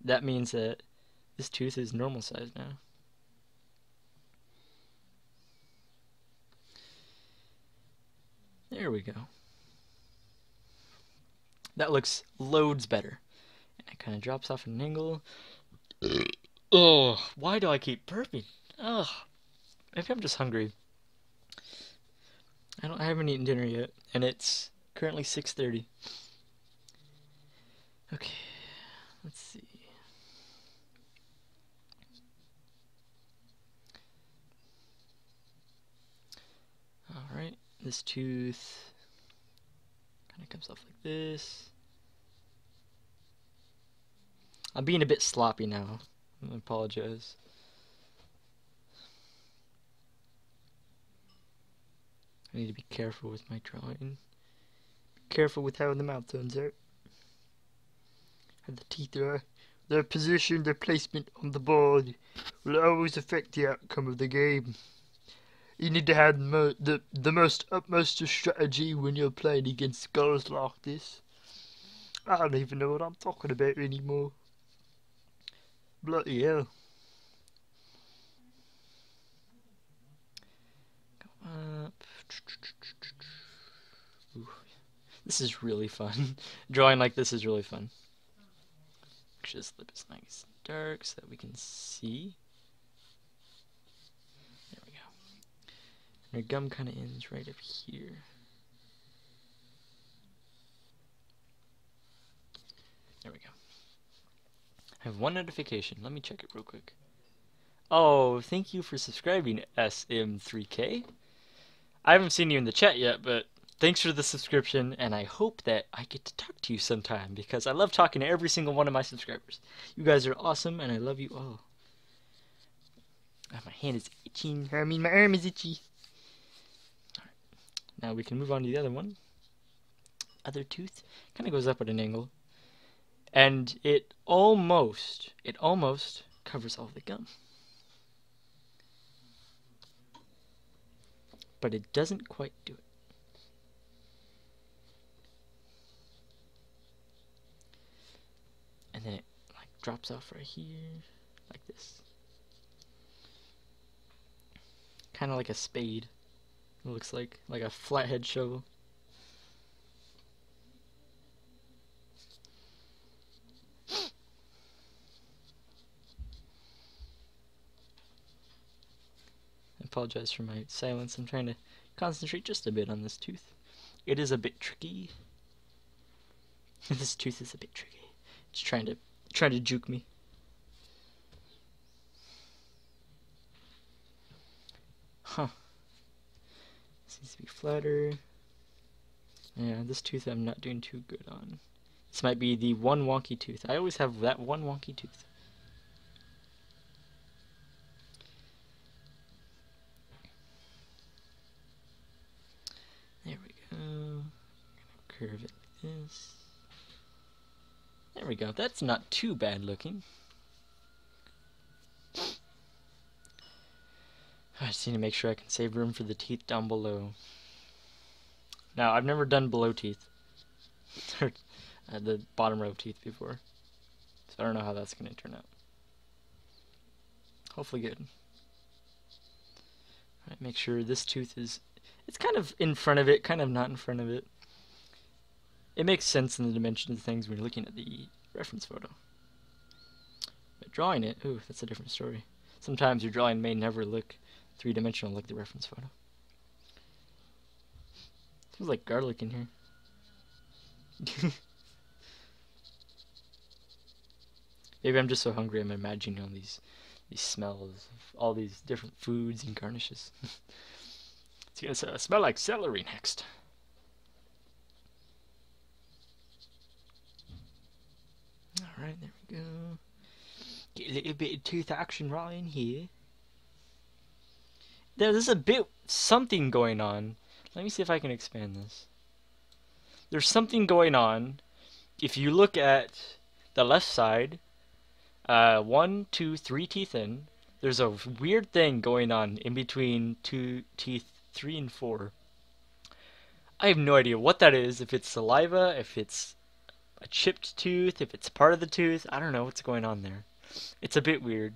That means that this tooth is normal size now. There we go. That looks loads better. And it kind of drops off at an angle. Oh, why do I keep burping? Ugh. Maybe I'm just hungry. I haven't eaten dinner yet, and it's currently 6:30. Okay, let's see. Alright, this tooth kind of comes off like this. I'm being a bit sloppy now. I apologize. I need to be careful with my drawing. Be careful with how the mouth turns out. How the teeth are. Their position, their placement on the board will always affect the outcome of the game. You need to have the most utmost strategy when you're playing against girls like this. I don't even know what I'm talking about anymore. Bloody hell. Go up. Ooh. This is really fun. Drawing like this is really fun. Make sure this lip is nice and dark so that we can see. There we go. And our gum kind of ends right up here. There we go. I have one notification. Let me check it real quick. Oh, thank you for subscribing, SM3K. I haven't seen you in the chat yet, but thanks for the subscription, and I hope that I get to talk to you sometime, because I love talking to every single one of my subscribers. You guys are awesome, and I love you all. Oh, my hand is itching. I mean, my arm is itchy. Alright. Now we can move on to the other one. Other tooth. Kind of goes up at an angle. And it almost covers all the gum. But it doesn't quite do it. And then it like drops off right here, like this. Kind of like a spade. It looks like a flathead shovel. I apologize for my silence. I'm trying to concentrate just a bit on this tooth. It is a bit tricky. This tooth is a bit tricky. It's trying to juke me. Huh. Seems to be flatter. Yeah, this tooth I'm not doing too good on. This might be the one wonky tooth. I always have that one wonky tooth. There we go. I'm gonna curve it like this. There we go. That's not too bad looking. I just need to make sure I can save room for the teeth down below. Now, I've never done below teeth. The bottom row of teeth before. So I don't know how that's going to turn out. Hopefully good. Alright, make sure this tooth is... It's kind of in front of it, kind of not in front of it. It makes sense in the dimensions of things when you're looking at the reference photo. But drawing it, ooh, that's a different story. Sometimes your drawing may never look three-dimensional like the reference photo. Smells like garlic in here. Maybe I'm just so hungry I'm imagining all these smells of all these different foods and garnishes. It's gonna smell like celery next. Alright, there we go. Get a little bit of tooth action right in here. There's a bit something going on. Let me see if I can expand this. There's something going on. If you look at the left side, 1, 2, 3 teeth in, there's a weird thing going on in between teeth 3 and 4. I have no idea what that is. If it's saliva, if it's a chipped tooth, if it's part of the tooth, I don't know what's going on there. It's a bit weird.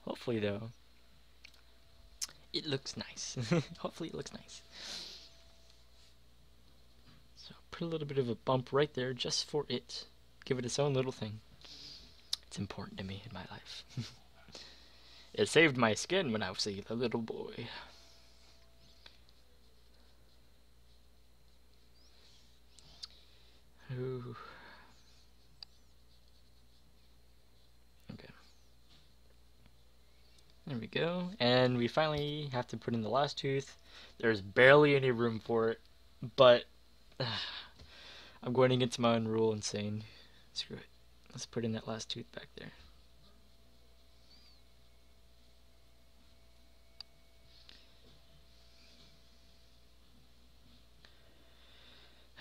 Hopefully, though, it looks nice. Hopefully it looks nice. put a little bit of a bump right there just for it. Give it its own little thing. It's important to me in my life. It saved my skin when I was a little boy. Ooh. Okay. There we go. And we finally have to put in the last tooth. There's barely any room for it, but I'm going against my own rule and saying, screw it. Let's put in that last tooth back there.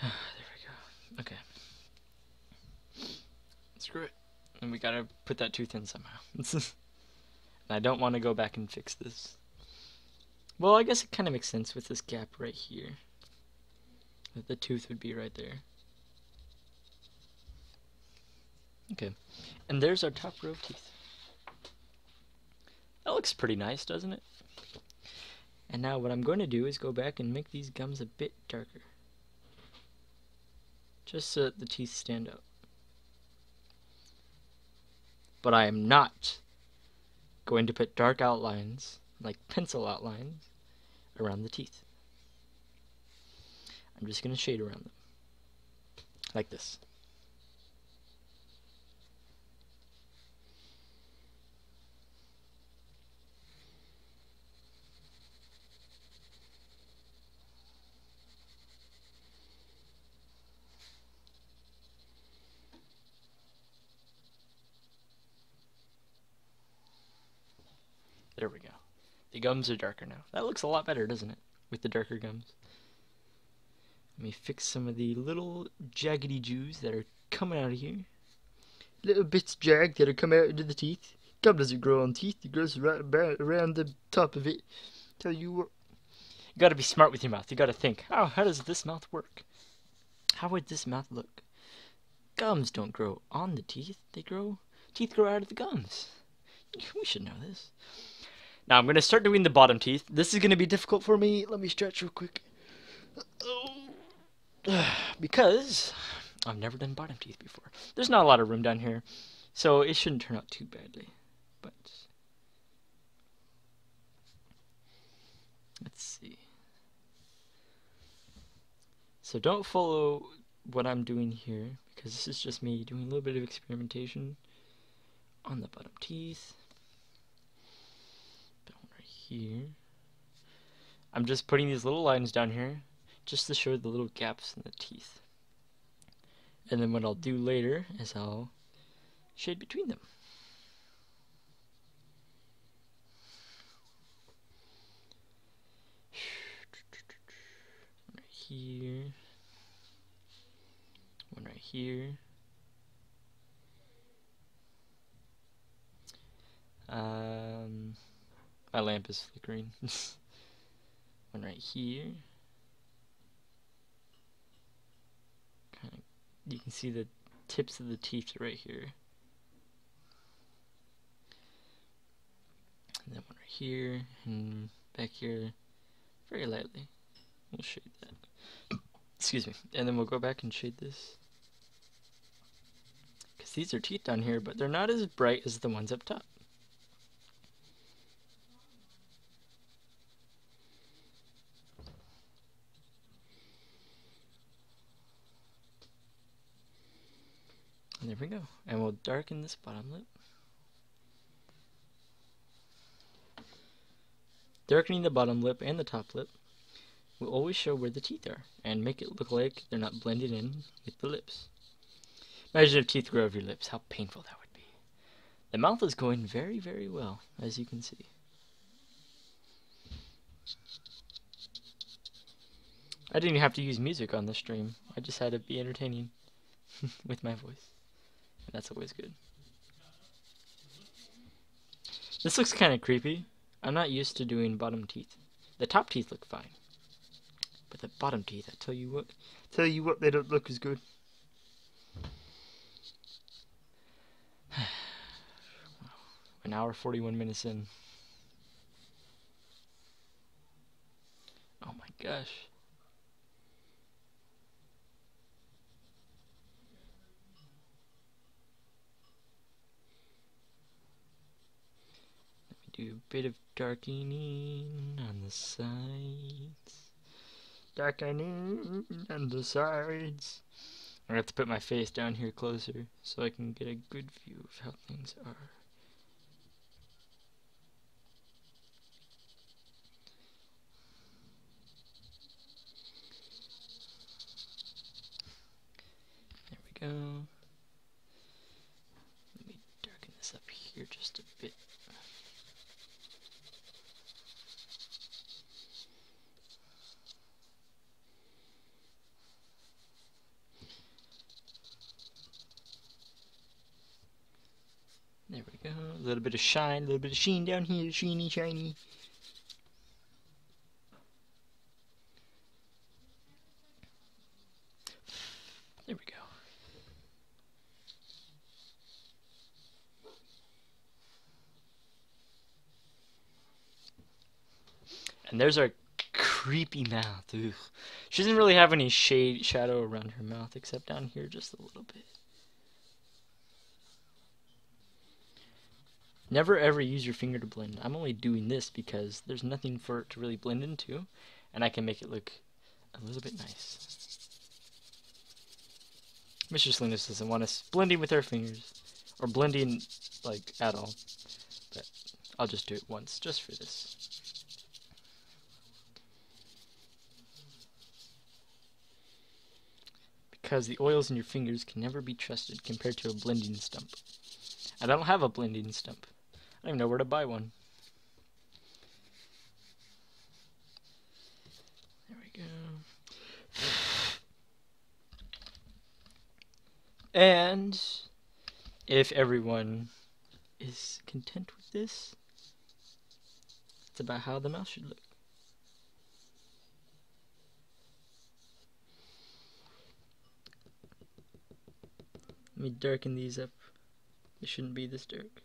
There we go. Okay. Screw it. And we gotta put that tooth in somehow. And I don't want to go back and fix this. Well, I guess it kind of makes sense with this gap right here. That the tooth would be right there. Okay. And there's our top row of teeth. That looks pretty nice, doesn't it? And now what I'm going to do is go back and make these gums a bit darker. Just so that the teeth stand out. But I am not going to put dark outlines, like pencil outlines, around the teeth. I'm just going to shade around them. Like this. There we go. The gums are darker now. That looks a lot better, doesn't it? With the darker gums. Let me fix some of the little jaggedy Jews that are coming out of here. Little bits jagged that are coming out into the teeth. Gum doesn't grow on teeth. It grows right around the top of it. Tell you what. You gotta be smart with your mouth. You gotta think, oh, how does this mouth work? How would this mouth look? Gums don't grow on the teeth. Teeth grow out of the gums. We should know this. Now I'm going to start doing the bottom teeth. This is going to be difficult for me. Let me stretch real quick. Because I've never done bottom teeth before. There's not a lot of room down here, so it shouldn't turn out too badly. But let's see. So don't follow what I'm doing here, because this is just me doing a little bit of experimentation on the bottom teeth. Here. I'm just putting these little lines down here just to show the little gaps in the teeth. And then what I'll do later is I'll shade between them. One right here. One right here. My lamp is flickering. One right here. You can see the tips of the teeth right here. And then one right here, and back here, very lightly. We'll shade that. Excuse me. And then we'll go back and shade this. Because these are teeth down here, but they're not as bright as the ones up top. And there we go. And we'll darken this bottom lip. Darkening the bottom lip and the top lip will always show where the teeth are and make it look like they're not blended in with the lips. Imagine if teeth grew over your lips, how painful that would be. The mouth is going very, very well, as you can see. I didn't have to use music on this stream. I just had to be entertaining with my voice. And that's always good. This looks kind of creepy. I'm not used to doing bottom teeth. The top teeth look fine. But the bottom teeth, I tell you what, they don't look as good. An hour 41 minutes in. Oh my gosh. bit of darkening on the sides. Darkening on the sides. I have to put my face down here closer so I can get a good view of how things are. There we go. Let me darken this up here just a bit. There we go. A little bit of shine, a little bit of sheen down here. Sheeny, shiny. There we go. And there's our creepy mouth. Ugh. She doesn't really have any shadow around her mouth except down here just a little bit. Never ever use your finger to blend. I'm only doing this because there's nothing for it to really blend into, and I can make it look a little bit nice. Mr. Salinas doesn't want us blending with our fingers, or blending like at all, but I'll just do it once just for this. Because the oils in your fingers can never be trusted compared to a blending stump. I don't have a blending stump. I don't even know where to buy one. There we go. And if everyone is content with this, that's about how the mouse should look. Let me darken these up. They shouldn't be this dark.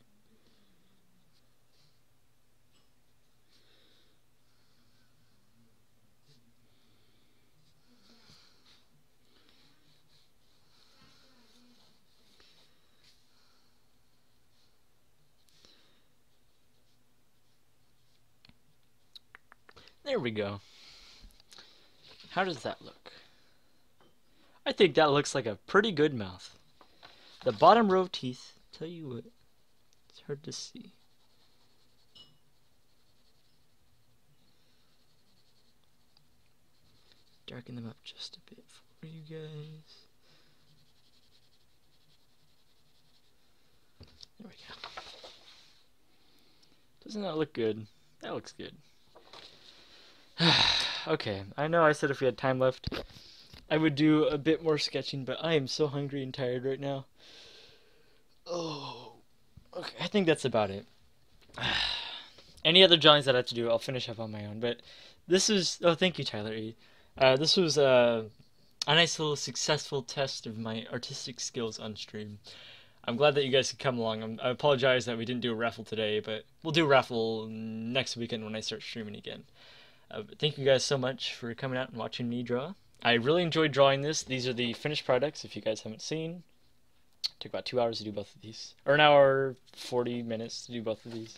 There we go. How does that look? I think that looks like a pretty good mouth. The bottom row of teeth, tell you what, it's hard to see. Darken them up just a bit for you guys. There we go. Doesn't that look good? That looks good. Okay, I know I said if we had time left, I would do a bit more sketching, but I am so hungry and tired right now. Oh, okay, I think that's about it. Any other drawings that I have to do, I'll finish up on my own, but this is, oh, thank you, Tyler E. This was a nice little successful test of my artistic skills on stream. I'm glad that you guys could come along. I apologize that we didn't do a raffle today, but we'll do a raffle next weekend when I start streaming again. Thank you guys so much for coming out and watching me draw. I really enjoyed drawing this. These are the finished products, if you guys haven't seen. It took about 2 hours to do both of these. Or an hour, 40 minutes to do both of these.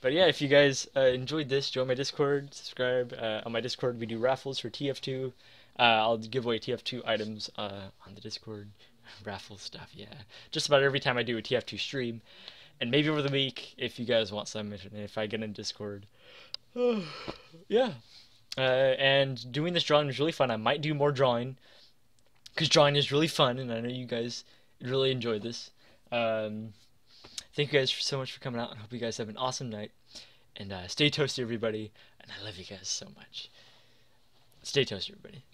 But yeah, if you guys enjoyed this, join my Discord, subscribe. On my Discord, we do raffles for TF2. I'll give away TF2 items on the Discord. Raffle stuff, yeah. Just about every time I do a TF2 stream. And maybe over the week, if you guys want some, if I get in Discord. Yeah. And doing this drawing was really fun. I might do more drawing, because drawing is really fun, and I know you guys really enjoyed this. Thank you guys so much for coming out. I hope you guys have an awesome night. And stay toasty, everybody. And I love you guys so much. Stay toasty, everybody.